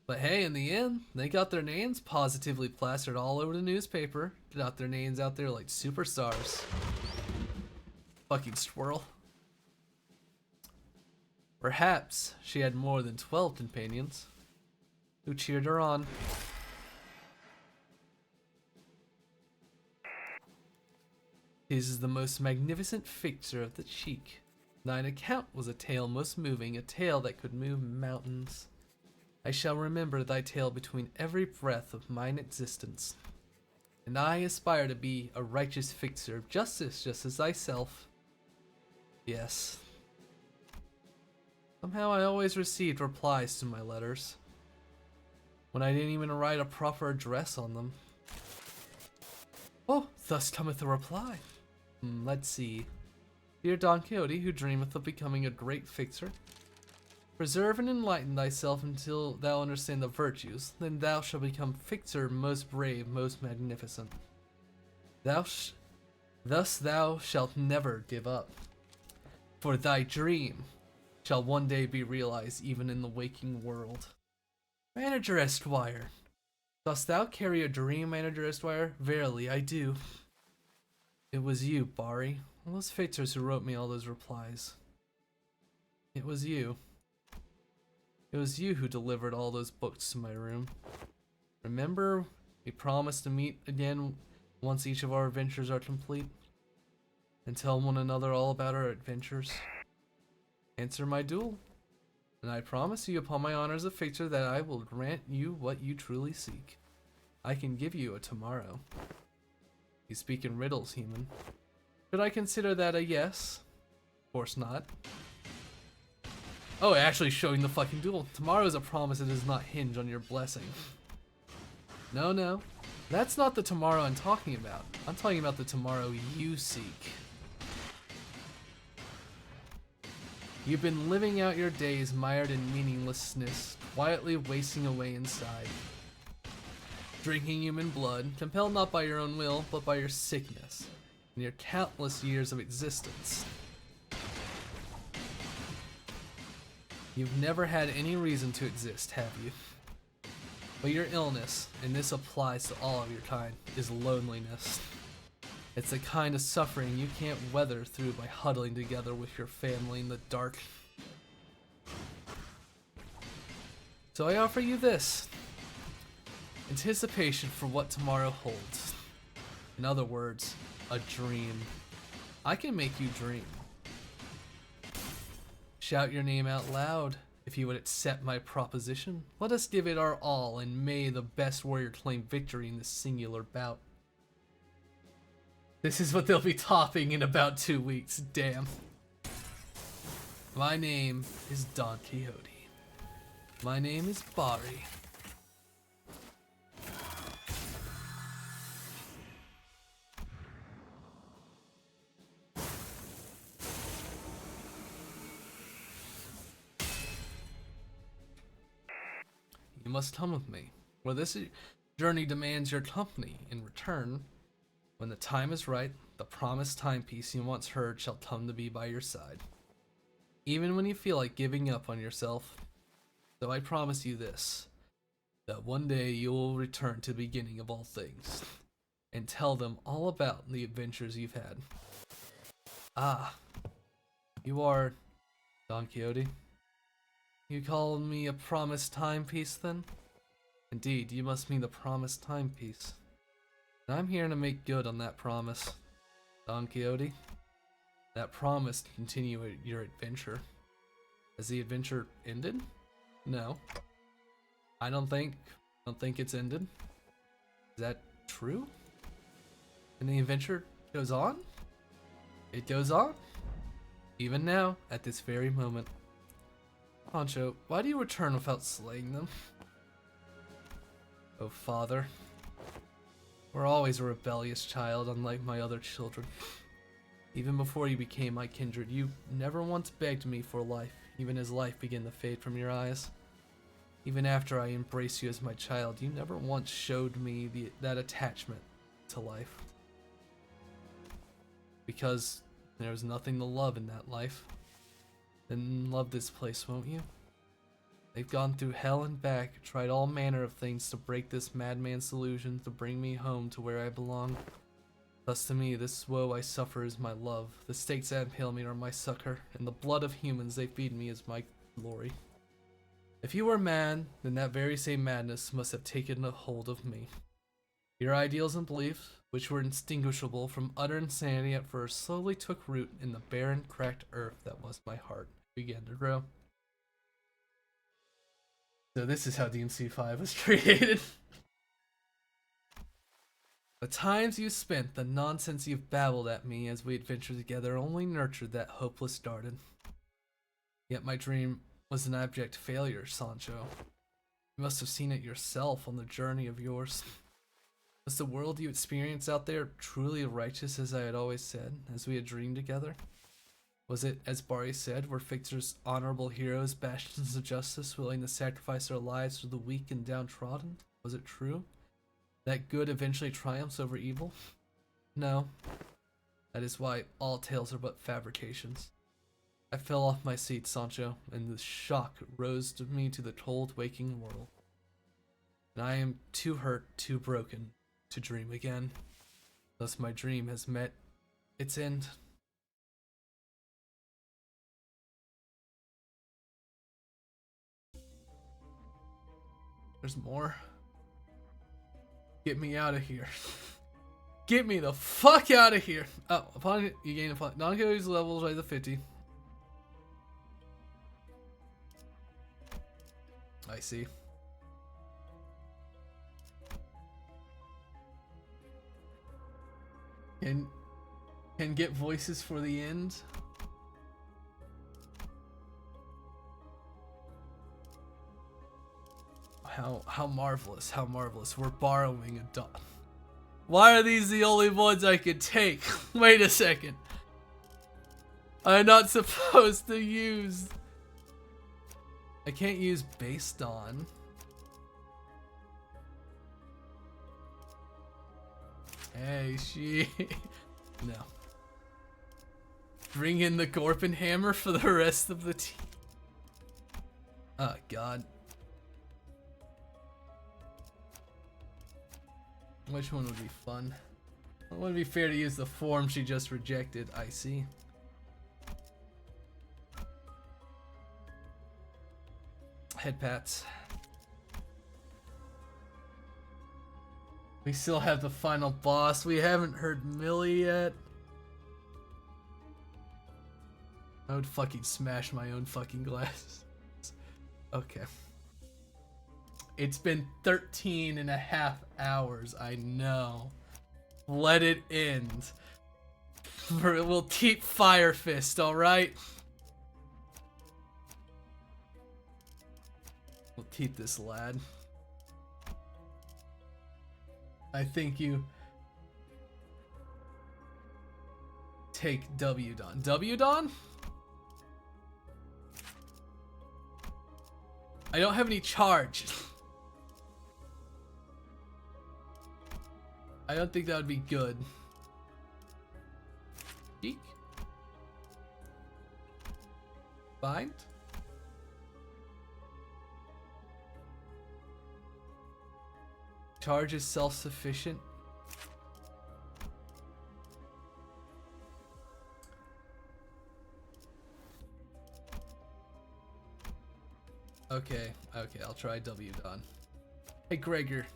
But hey, in the end, they got their names positively plastered all over the newspaper. Got their names out there like superstars. Fucking squirrel. Perhaps she had more than 12 companions who cheered her on. His is the most magnificent fixture of the cheek. Thine account was a tale most moving, a tale that could move mountains. I shall remember thy tale between every breath of mine existence. And I aspire to be a righteous fixer of justice just as thyself. Yes. Somehow I always received replies to my letters, when I didn't even write a proper address on them. Oh, thus cometh a reply. Let's see. Dear Don Quixote, who dreameth of becoming a great fixer, preserve and enlighten thyself until thou understand the virtues, then thou shalt become fixer most brave, most magnificent. Thus thou shalt never give up, for thy dream shall one day be realized even in the waking world. Manager Esquire, dost thou carry a dream, Manager Esquire? Verily, I do. It was you, Barry, all those fixers who wrote me all those replies. It was you. It was you who delivered all those books to my room. Remember, we promised to meet again once each of our adventures are complete, and tell one another all about our adventures. Answer my duel, and I promise you upon my honor as a fixer that I will grant you what you truly seek. I can give you a tomorrow. You speak in riddles, human. Should I consider that a yes? Of course not. Oh, actually showing the fucking duel. Tomorrow is a promise that does not hinge on your blessing. No. That's not the tomorrow I'm talking about. I'm talking about the tomorrow you seek. You've been living out your days mired in meaninglessness, quietly wasting away inside. Drinking human blood, compelled not by your own will, but by your sickness, and your countless years of existence. You've never had any reason to exist, have you? But your illness, and this applies to all of your kind, is loneliness. It's the kind of suffering you can't weather through by huddling together with your family in the dark. So I offer you this. Anticipation for what tomorrow holds. In other words, a dream. I can make you dream. Shout your name out loud if you would accept my proposition. Let us give it our all, and may the best warrior claim victory in this singular bout. This is what they'll be topping in about 2 weeks, damn. My name is Don Quixote. My name is Barry. You must come with me, for this journey demands your company. In return, when the time is right, the promised timepiece you once heard shall come to be by your side, even when you feel like giving up on yourself. So I promise you this, that one day you will return to the beginning of all things, and tell them all about the adventures you've had. Ah, you are Don Quixote? You called me a promised timepiece, then? Indeed, you must mean the promised timepiece. And I'm here to make good on that promise, Don Quixote. That promise to continue your adventure. Has the adventure ended? No. I don't think it's ended. Is that true? And the adventure goes on? It goes on? Even now, at this very moment. Sancho, why do you return without slaying them? Oh, father. We're always a rebellious child, unlike my other children. Even before you became my kindred, you never once begged me for life, even as life began to fade from your eyes. Even after I embraced you as my child, you never once showed me that attachment to life. Because there was nothing to love in that life. Then love this place, won't you? They've gone through hell and back, tried all manner of things to break this madman's illusion, to bring me home to where I belong. Thus to me, this woe I suffer is my love. The stakes that impale me are my succor, and the blood of humans they feed me is my glory. If you were mad, then that very same madness must have taken a hold of me. Your ideals and beliefs, which were indistinguishable from utter insanity at first, slowly took root in the barren, cracked earth that was my heart. It began to grow. So this is how DMC5 was created. The times you spent, the nonsense you've babbled at me as we adventured together only nurtured that hopeless garden. Yet my dream was an abject failure, Sancho. You must have seen it yourself on the journey of yours. Was the world you experienced out there truly righteous as I had always said, as we had dreamed together? Was it, as Barry said, were Victor's honorable heroes, bastions of justice, willing to sacrifice their lives for the weak and downtrodden? Was it true? That good eventually triumphs over evil? No. That is why all tales are but fabrications. I fell off my seat, Sancho, and the shock rose to me to the cold waking world. And I am too hurt, too broken, to dream again. Thus my dream has met its end. There's more. Get me out of here. Get me the fuck out of here. Oh, upon you gain a fun. Non-killer's levels rise to 50. I see. Can get voices for the end. How marvelous, how marvelous. We're borrowing a dog. Why are these the only ones I could take? Wait a second. I'm not supposed to use... I can't use based on. Hey, she... No. Bring in the Gorpin Hammer for the rest of the team. Oh, God. Which one would be fun? It wouldn't be fair to use the form she just rejected. I see. Head pats. We still have the final boss. We haven't heard Millie yet. I would fucking smash my own fucking glasses. Okay. It's been 13 and a half hours, I know. Let it end. We'll keep Fire Fist, alright? We'll keep this lad. I think you take W Don. W Don? I don't have any charge. I don't think that would be good. Eek. Bind? Charge is self-sufficient. Okay, I'll try W Don. Hey Gregor,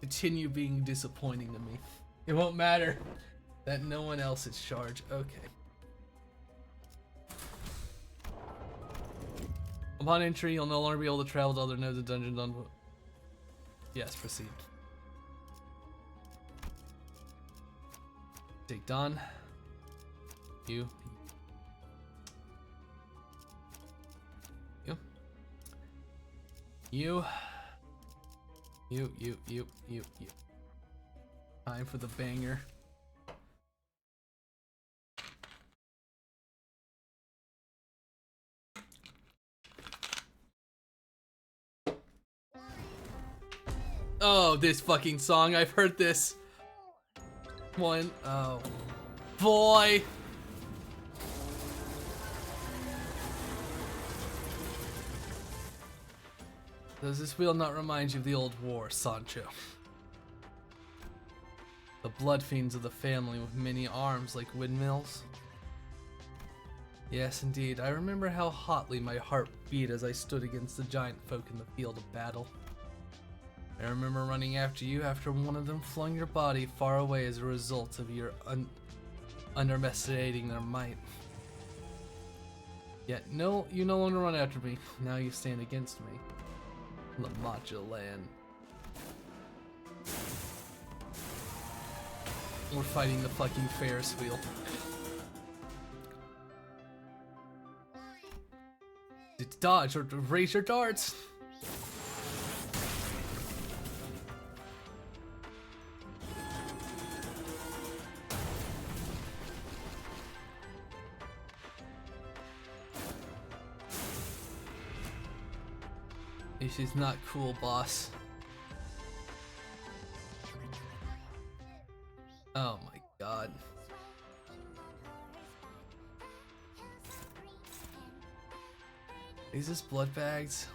continue being disappointing to me. It won't matter that no one else is charged. Okay. Upon entry, you'll no longer be able to travel to other nodes of dungeons on. Yes, proceed. Take Don. You. You. You. You. Time for the banger. Oh, this fucking song. I've heard this one. Oh, boy. Does this wheel not remind you of the old war, Sancho? The blood fiends of the family with many arms like windmills? Yes, indeed. I remember how hotly my heart beat as I stood against the giant folk in the field of battle. I remember running after you after one of them flung your body far away as a result of your underestimating their might. Yet you no longer run after me. Now you stand against me. La Magellan. We're fighting the fucking Ferris wheel. It's dodge or raise your darts. This is not cool, boss. Oh my god. Is this blood bags?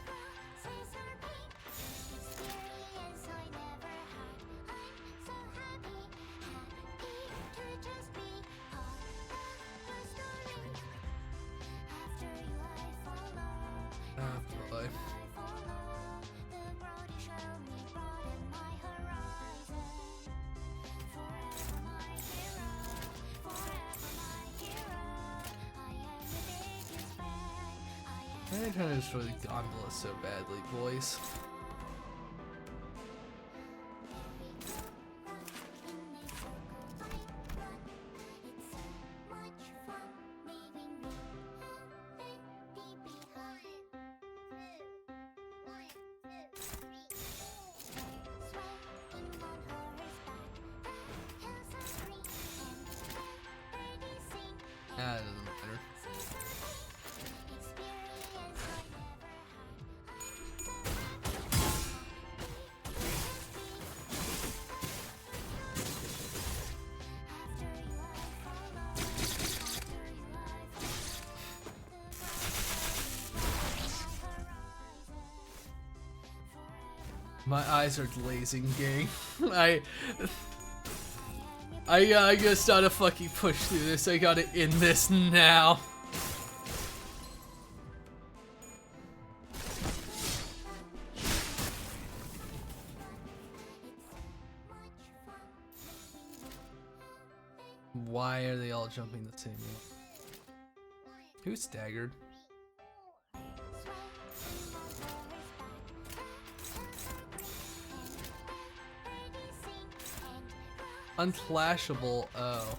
Oh boy. I'm trying to destroy the gondola so badly, boys. Ah, it doesn't matter. My eyes are glazing, gang. I gotta start a fucking push through this. I gotta end this now. Why are they all jumping the same way? Who staggered? Unflashable, oh.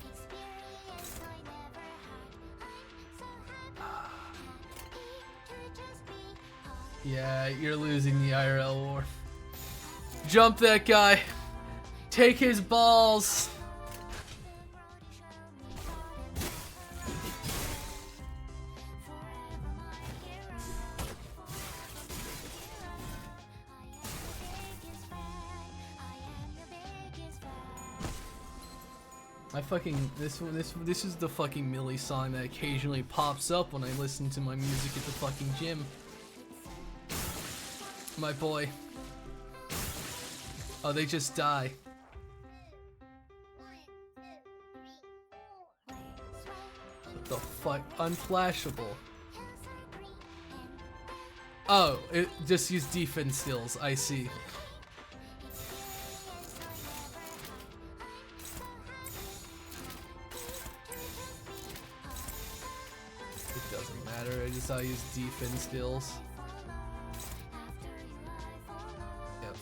Yeah, you're losing the IRL war. Jump that guy! Take his balls! I fucking this is the fucking Millie song that occasionally pops up when I listen to my music at the fucking gym. My boy. Oh, they just die. What the fuck? Unflashable. Oh, it just use defense skills. I see. I just saw I use defense skills. Yep.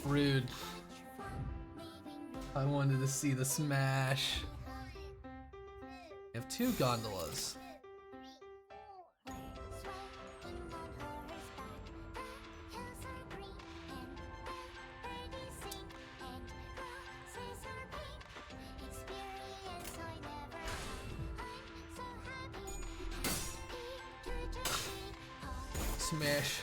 Rude. I wanted to see the smash. We have 2 gondolas. Smash.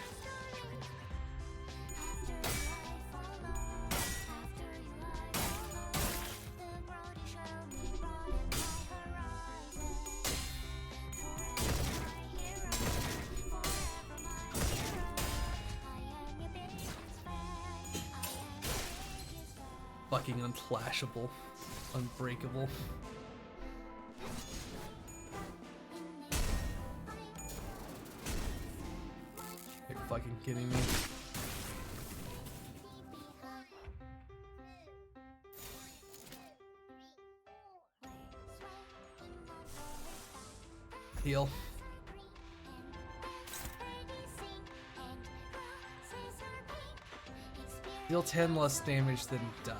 Fucking unflashable. Unbreakable. You're fucking kidding me. Heal. Deal 10 less damage than die.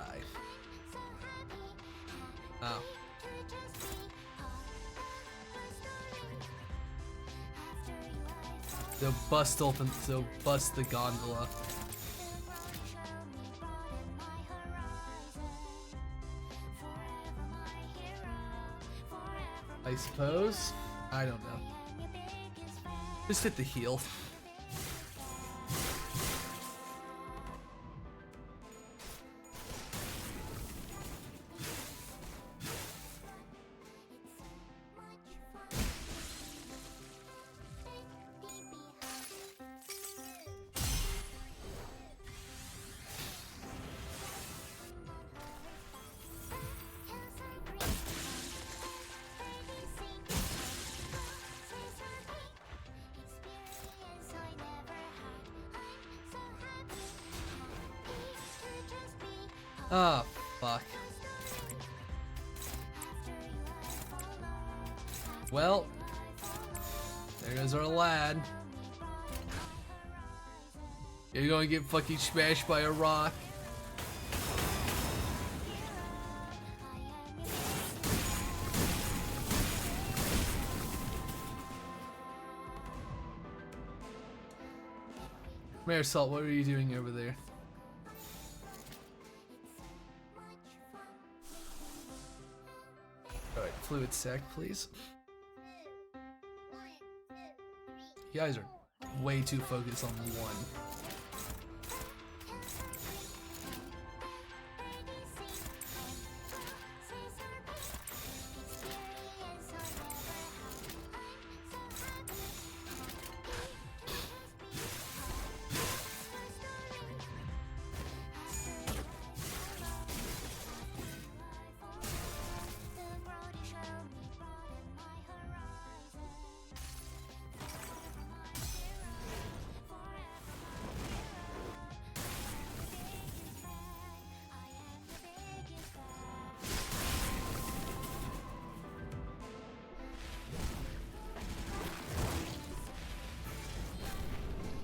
Oh. They'll bust open, so bust the gondola. I suppose? I don't know. Just hit the heal. Ah, fuck. Well, there goes our lad. You're gonna get fucking smashed by a rock. Marisol, what were you doing over there? Alright, fluid sac, please. You guys are way too focused on one.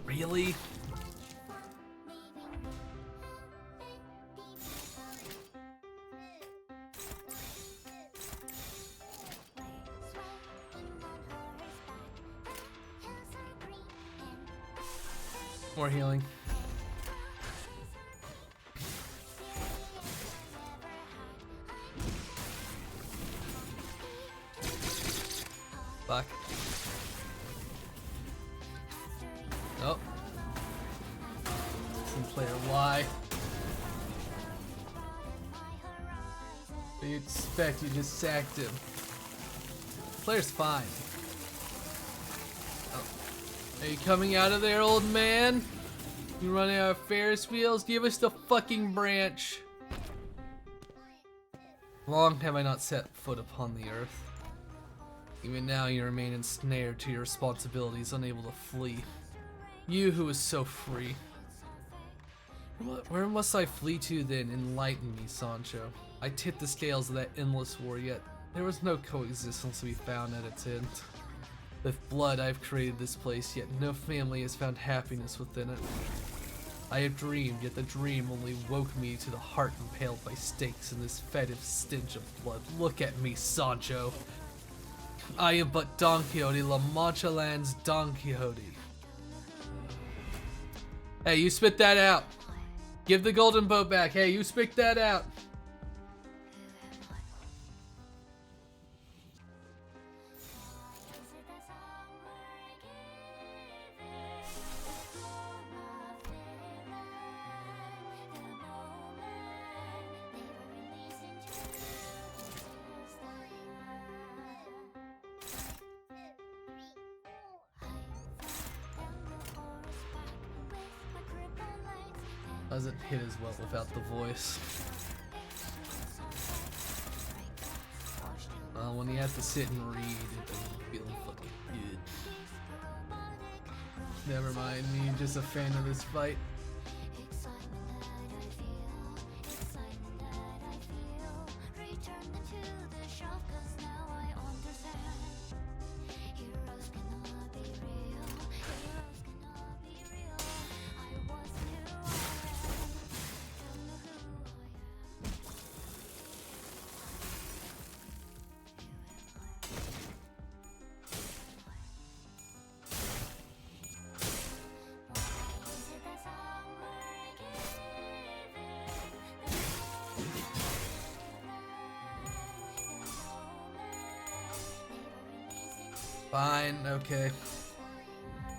Really? More healing. Fuck. Oh. Some player Y. What do you expect? You just sacked him. Player's fine. Oh. Are you coming out of there, old man? You running out of Ferris wheels? Give us the fucking branch. Long have I not set foot upon the earth. Even now you remain ensnared to your responsibilities, unable to flee. You who is so free. Where must I flee to then? Enlighten me, Sancho. I tipped the scales of that endless war, yet there was no coexistence to be found at its end. With blood I've created this place, yet no family has found happiness within it. I have dreamed, yet the dream only woke me to the heart impaled by stakes in this fetid stench of blood. Look at me, Sancho. I am but Don Quixote, La Mancha Land's Don Quixote. Hey, you spit that out. Give the golden boat back. Hey, you spit that out. Doesn't hit as well without the voice. Well, when you have to sit and read, it doesn't feel fucking good. Never mind, me just a fan of this fight. Fine, okay.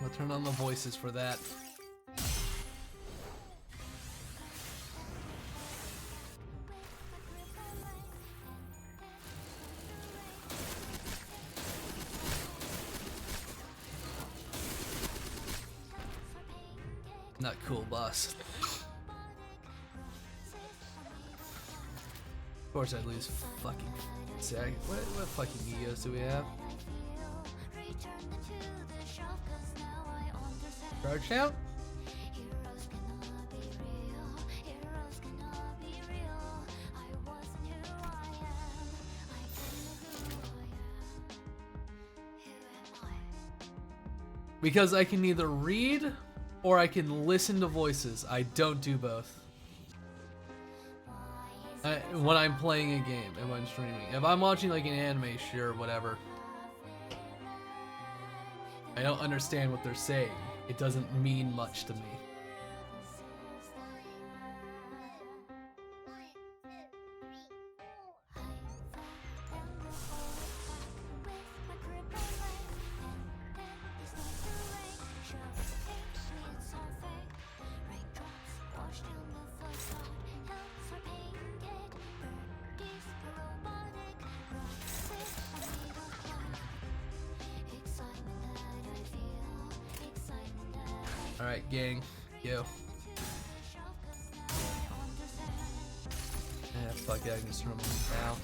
We'll turn on the voices for that. Not cool, boss. Of course I'd lose fucking Zag. What fucking egos do we have? Charge out? Because I can either read or I can listen to voices. I don't do both. When I'm playing a game and when I'm streaming. If I'm watching like an anime, sure, whatever. I don't understand what they're saying. It doesn't mean much to me. Alright, gang. Yo. Yeah, fuck it, I can just remember now.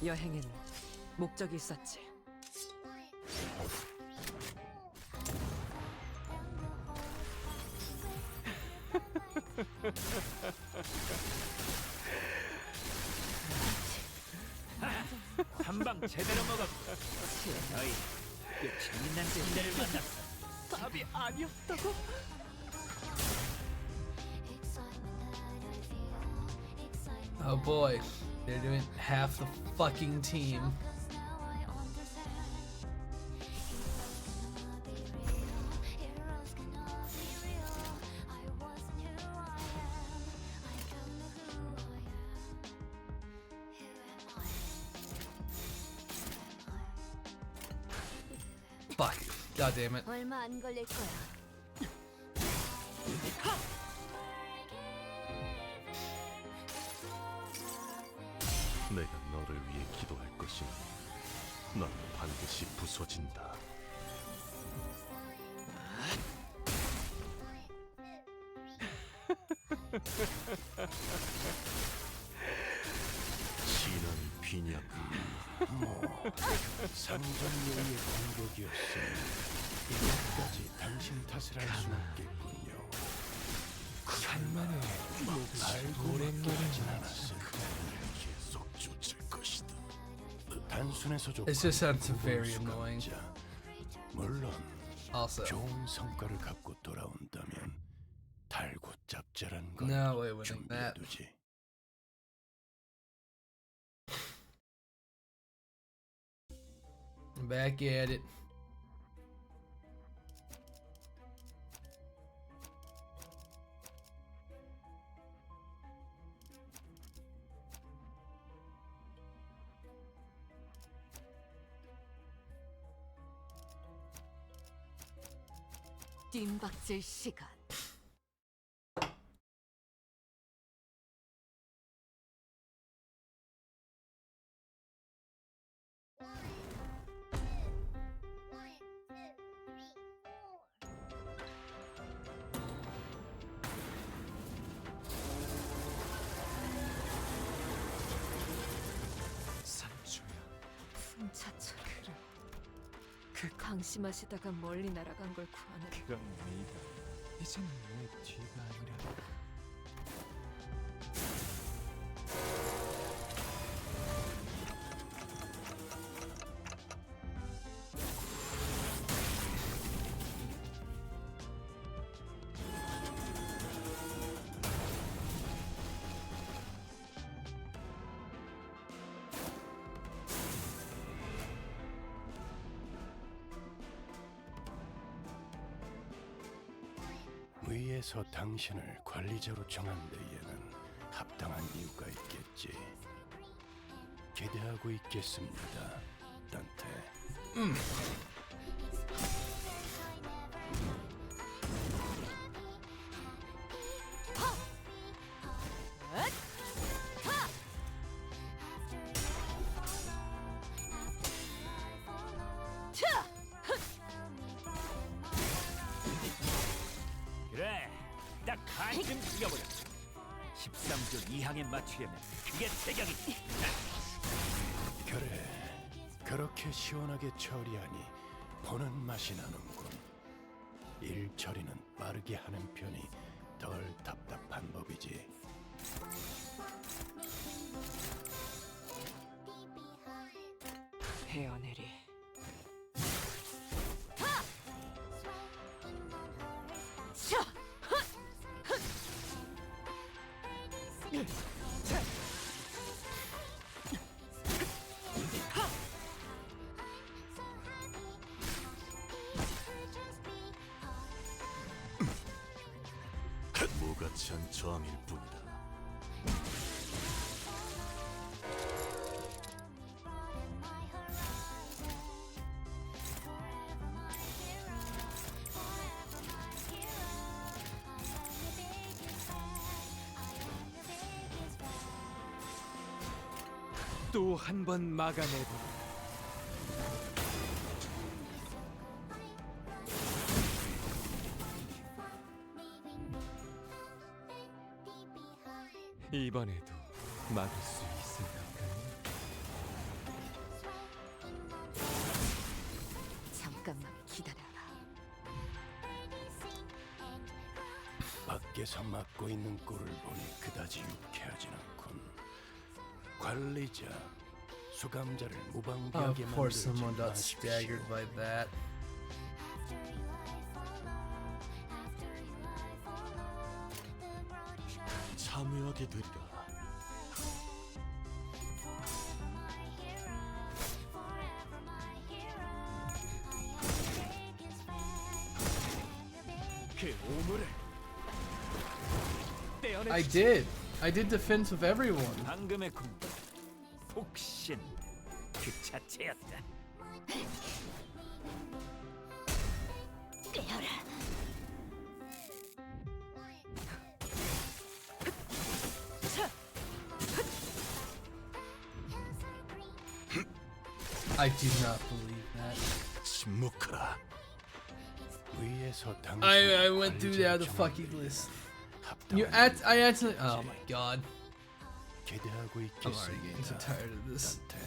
여행에는 목적이 있었지. 한방 제대로 먹었고 너희 꽤 재밌는 찐들을 만났어. 답이 아니었다고? Oh boy, they're doing half the fucking team. Fuck. God damn it. 얼마 안 걸릴 거야. 내가 너를 위해 기도할 것이니 넌 반드시 부서진다. 진한 비냐고. 상전녀의 공격이었으니 이것까지 당신 탓을 할 수 없겠군요. 간만에 알고 오랜만이진 않았어. 계속 쫓을 것이다. 단순해서 좋고 It just sounds very annoying. 물론 Also, 좋은 성과를 갖고 돌아온다면 달고 짭짤한 걸 no way winning that. 준비해두지. Back at it. 뜀박질 시간. 산초야. 풍차처럼 그 방심하시다가 멀리 날아간 걸 구하는 그건 네가 이제는 내 뒤가 아니라 위에서 당신을 관리자로 정한 데에는 합당한 이유가 있겠지. 기대하고 있겠습니다, 단테. 그래, 딱 한쯤 죽여보자. 13조 2항에 맞추려면 그게 태경이지. 그래, 그렇게 시원하게 처리하니 보는 맛이 나는군. 일 처리는 빠르게 하는 편이 덜 답답한 법이지. 헤어내리. 무가치 한 저항일 뿐이다. 또 한 번 막아내보자. 이번에도 막을 수 있을까? 잠깐만 기다려라. 밖에서 맡고 있는 꼴을 보니 그다지 유쾌하진 않군. 관리자, 수감자를 무방비하게 Of course, 만들지 someone got 마십시오. staggered by that. 참여하게 되리라. 그 오물을 떼어내. I did defense of everyone. 방금의 공격, 폭신 그 자체였다. I do not believe that. 침묵하라. 위에서 당신 I went through the fucking list. I accidentally. Oh my god. 기대하고 I'm already getting so 있겠습니다. tired of this. 단테.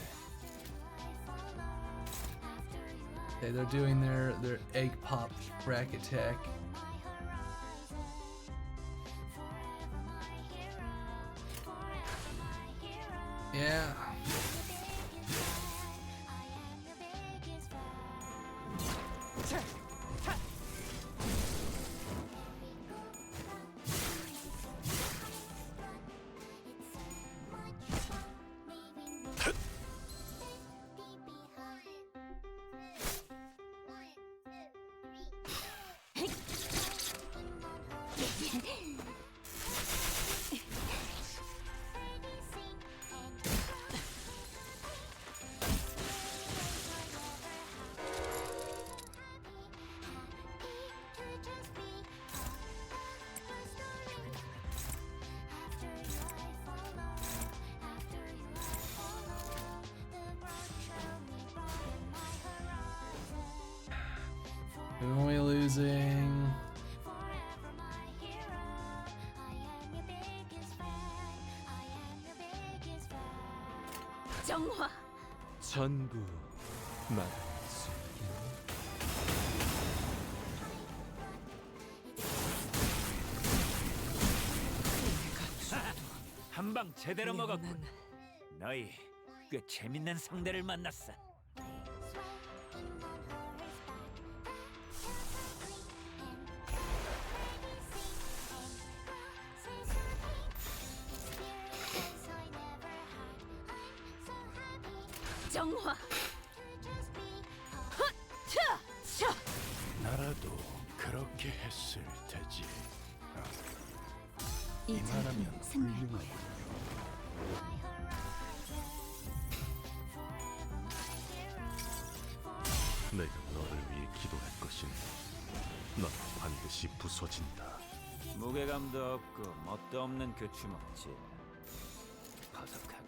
Okay, they're doing their egg pop rack attack. Yeah. We're only losing. 정화. 전부 말할 수 있겠니? 한 방 제대로 먹었군. 너희 꽤 재밌는 상대를 만났어. 정화. 나라도 그렇게 했을 테지. 이 이만하면 승리할 훌륭하군. 내가 너를 위해 기도할 것이니 넌 반드시 부서진다. 무게감도 없고 멋도 없는 그 주먹질. 버석하고.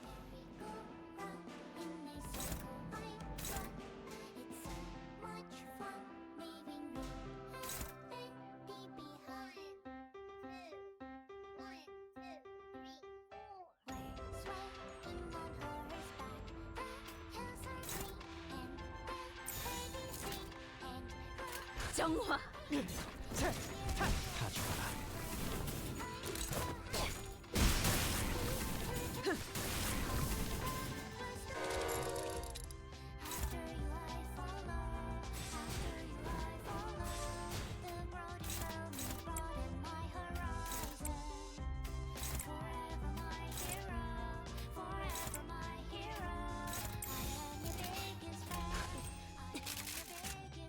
정화. 다 죽어라.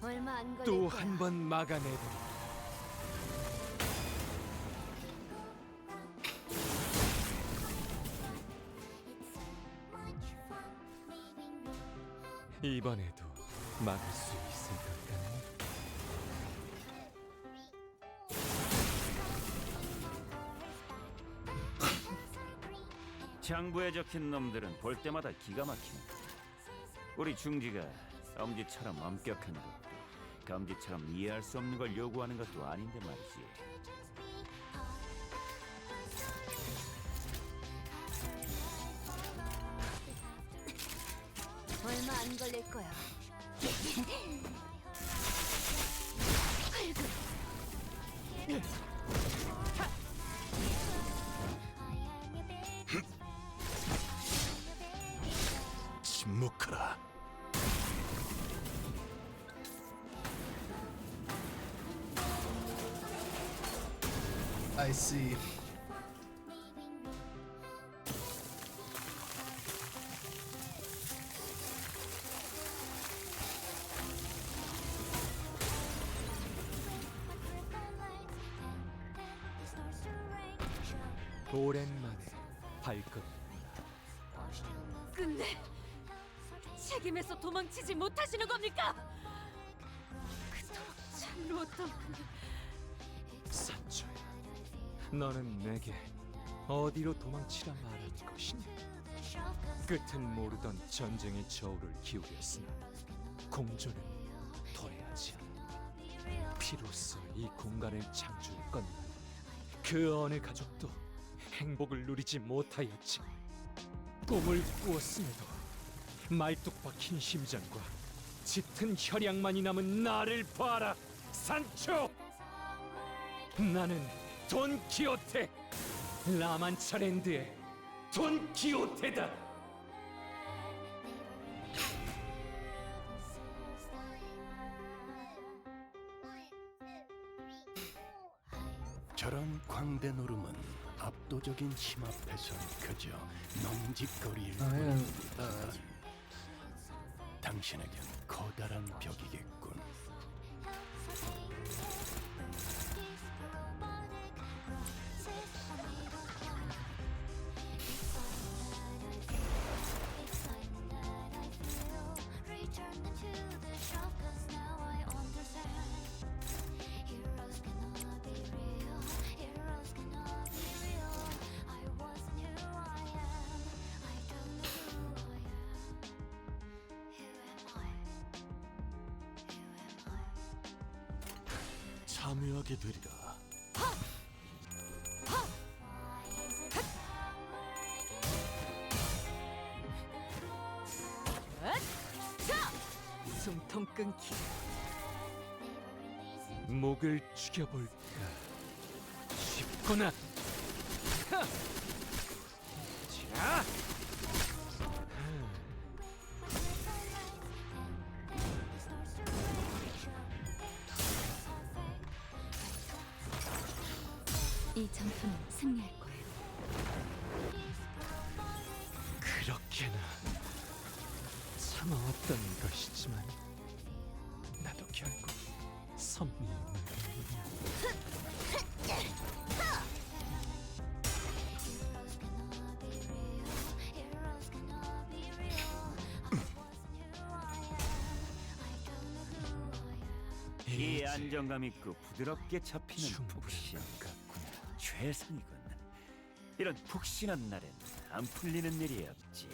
얼마 안 걸릴 또 거야. 한 번 막아내버리. 이번에도 막을 수 있을 것 같네. 장부에 적힌 놈들은 볼 때마다 기가 막히네. 우리 중지가 엄지처럼 엄격한 것도 검지처럼 이해할 수 없는 걸 요구하는 것도 아닌데 말이지. 얼마 안 걸릴 거야. 침묵하라. I see. 오랜만에 발걸음. 근데 책임에서 도망치지 못하시는 겁니까? 그토록 잘 누웠던 산초야, 너는 내게 어디로 도망치라 말할 것이냐? 끝은 모르던 전쟁의 저울을 기울였으나 공조는 도래하지 않는다. 피로써 이 공간을 창조했건만 그 어느 가족도 행복을 누리지 못하였지. 꿈을 꾸었음에도 말뚝 박힌 심장과 짙은 혈양만이 남은 나를 봐라, 산초! 나는 돈키호테, 라만차랜드의 돈키호테다. 저런 광대 노름은 압도적인 힘 앞에선 그저 멍짓거리일 뿐입니다. 당신에겐 커다란 벽이겠군. 참여하게 되리라. 숨통 끊기. 목을 죽여볼까 싶구나. 하! 자! 이 전투는 승리할 거예요. 그렇게나 참아왔던 것이지만 나도 결국 선미의 이 안정감 있고 부드럽게 잡히는 충분한 푹신 것 같구나. 최상이군. 이런 푹신한 날엔 안 풀리는 일이 없지.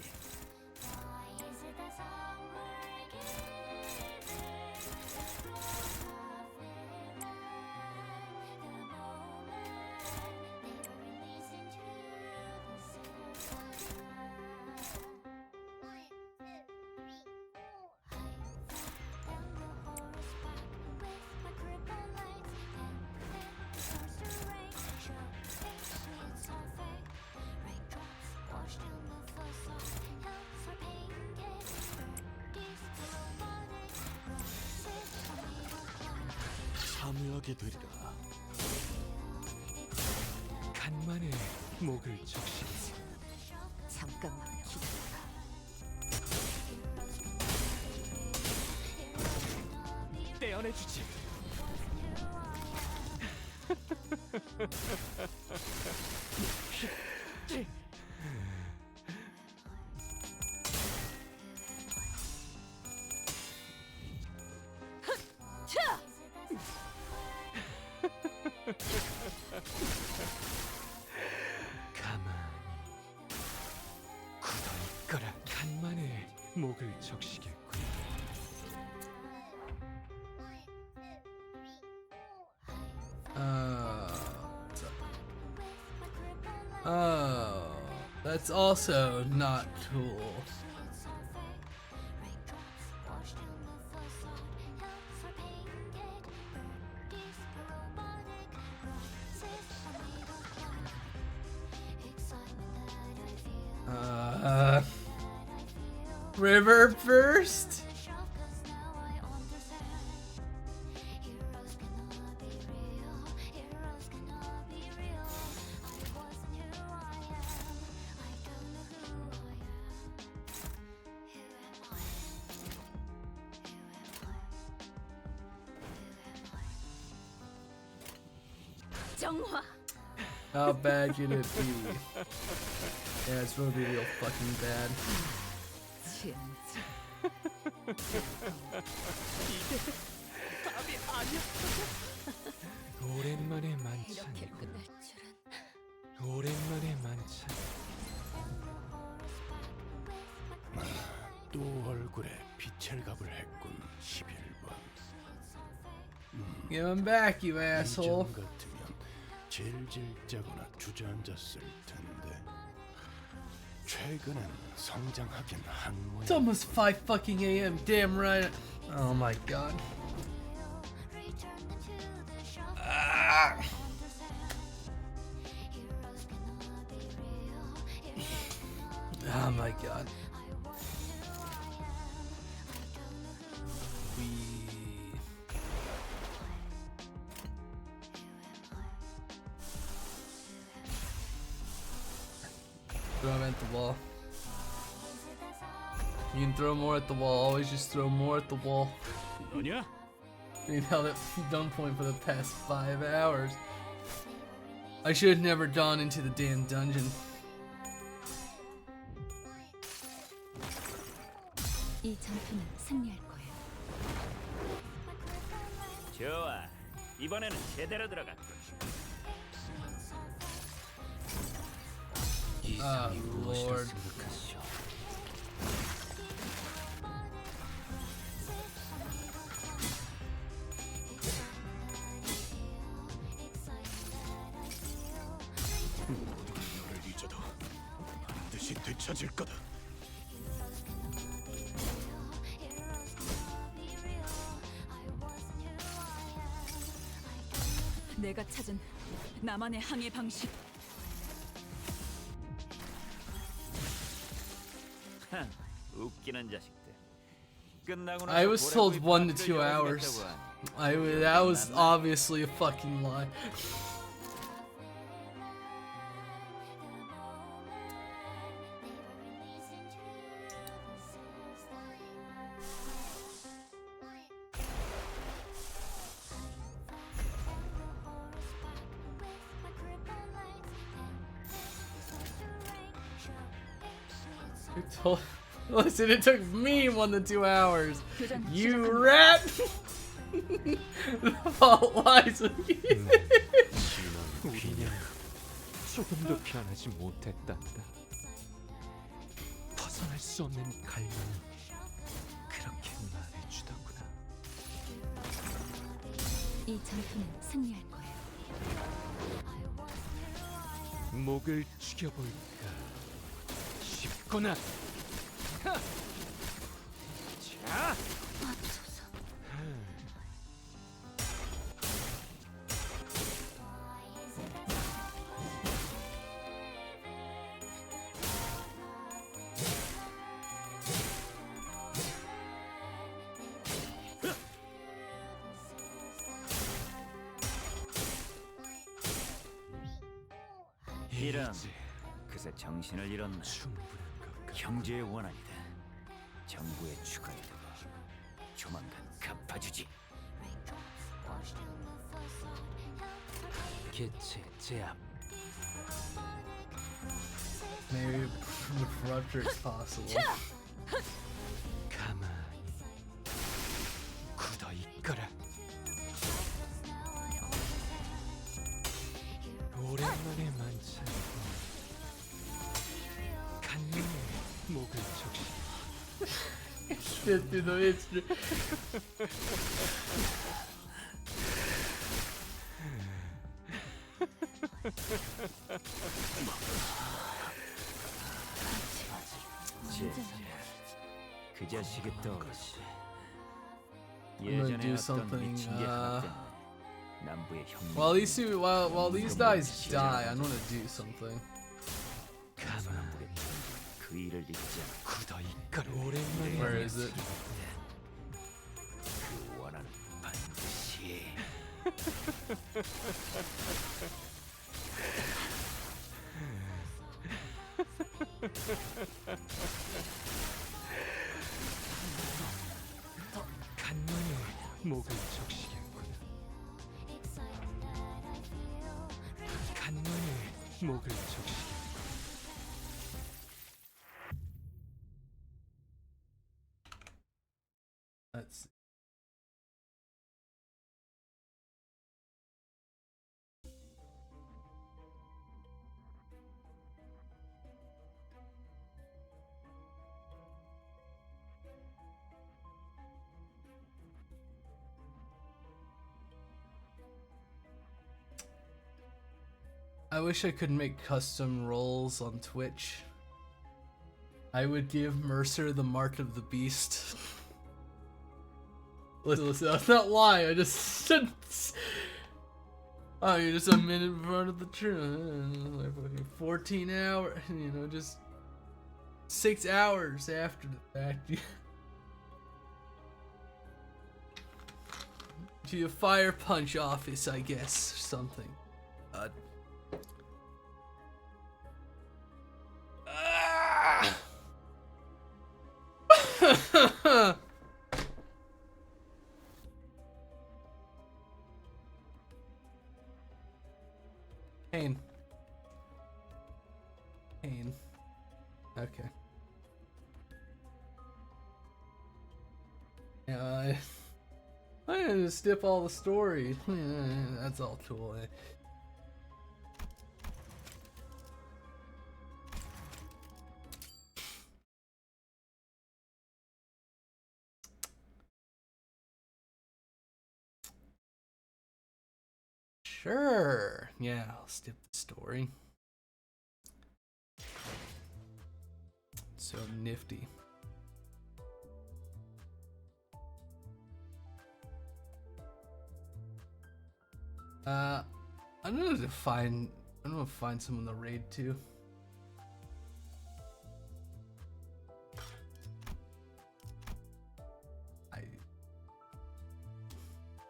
참여하게 되리라. 간만에 목을 적시겠어. 잠깐만 기다려라. 떼어내주지. 차! 가만히 굳어있거라. 간만에 목을 적시겠군. Oh, that's also not cool. River first? 정화. How bad can it be? Yeah, it's gonna be real fucking bad. 진짜. 답이 아니었어. 오랜만에 이렇게 만찬이고 끝날 줄은. 오랜만에 만찬. 또 얼굴에 빛을갑을 했군. 11번. Give him back, you asshole. 이전 같으면 질질 짜거나 주저앉았을 텐데 최근엔 성장하긴 한 It's 모양. almost 5 fucking a.m. Damn right. Oh my god. Ah. Oh my god. Throw him at the wall. You can throw more at the wall. Always just throw more at the wall. 너냐? Being held at gunpoint for the past 5 hours. I should have never gone into the damn dungeon. 이 전투는 승리할 거예요. 좋아. 이번에는 제대로 들어갔군. Ah, Lord. 너를 잊어도 반드시 되찾을 거다. 내가 찾은 나만의 항해 방식. 웃기는 자식들. 끝나고 나서 I was told 보라고이 1 to 2 파티를 hours. 열어주겠다고 하니. That was obviously a fucking lie. Listen, it took me 1 to 2 hours. 교전 You 시작합니다. rat! The fault lies with you. 우리는 조금도 변하지 못했단다. 벗어날 수 없는 갈망은 그렇게 말해주더구나. 이 전투는 승리할 거예요. 목을 죽여볼까 싶구나. 하! 자, 맙소사. 이런 이제 그새 정신을 잃었나. 충분한 것 같아. 형제의 원한이다. 정부의 추가이다. 조만간 갚아주지. 개체 제압. Maybe with rupture it's possible. 가만히 굳어 있거라. 오랜만에 만찬이고 간면에 목을 적시. Shit through the history. 그 자식이 떠오르지. gonna do 예전에 어떤 something, 미친 게 하나 때문에 남부의 형님. While these guys die, I want to do something. 가만히 그 일을 잊지 않고 굳어 있거라. 오랜만에 Where is it? 그 원한은 반드시. 간만에 목을 적시겠구나. 간만에 목을 적시겠구나. Let's see. I wish I could make custom roles on Twitch. I would give Mercer the mark of the beast. Listen, that's not lying. I just oh, you're just a minute in front of the truth. Like fucking 14 hours, you know, just 6 hours after the fact. To a fire punch office, I guess, or something. Pain. Pain. Okay. Yeah, I had to skip all the story. That's all cool. Sure. Yeah, I'll skip the story. So nifty. I'm gonna find someone to raid too.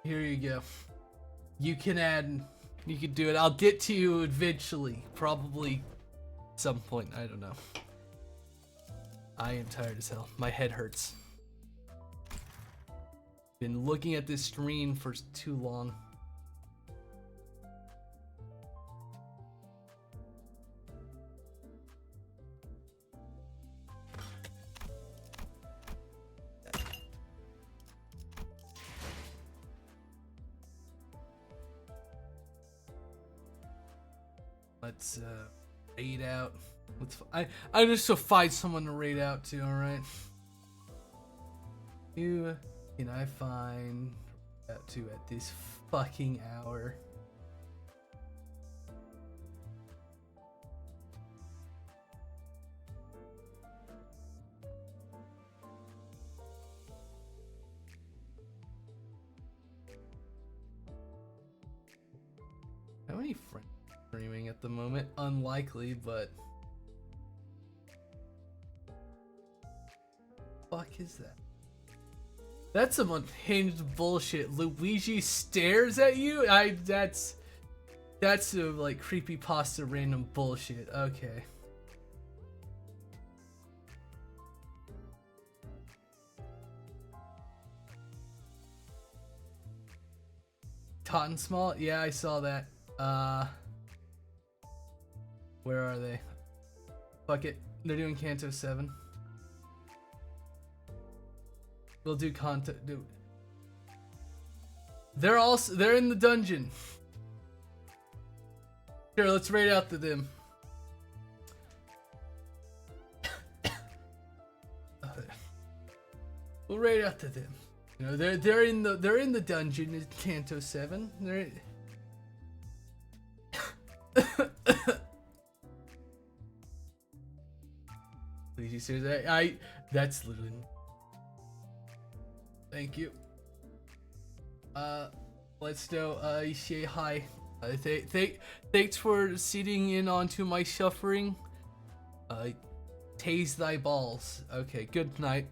Here you go. You can do it. I'll get to you eventually. Probably some point. I don't know. I am tired as hell. My head hurts. Been looking at this screen for too long. Let's raid out. I just to find someone to raid out to. All right. Who can I find out to at this fucking hour? How many friends streaming at the moment? Unlikely, but fuck is that? That's some unhinged bullshit. Luigi stares at you? That's some like creepypasta random bullshit. Okay. Cotton Small? Yeah, I saw that. Where are they? Fuck it. They're doing Canto 7. We'll do Canto. They're in the dungeon. Here, let's raid out to them. We'll raid out to them. You know, they're in the dungeon in Canto 7. They're Please, you serious? That's literally. Thank you. Let's go. Say hi. Thanks for sitting in onto my suffering. Tase thy balls. Okay. Good night.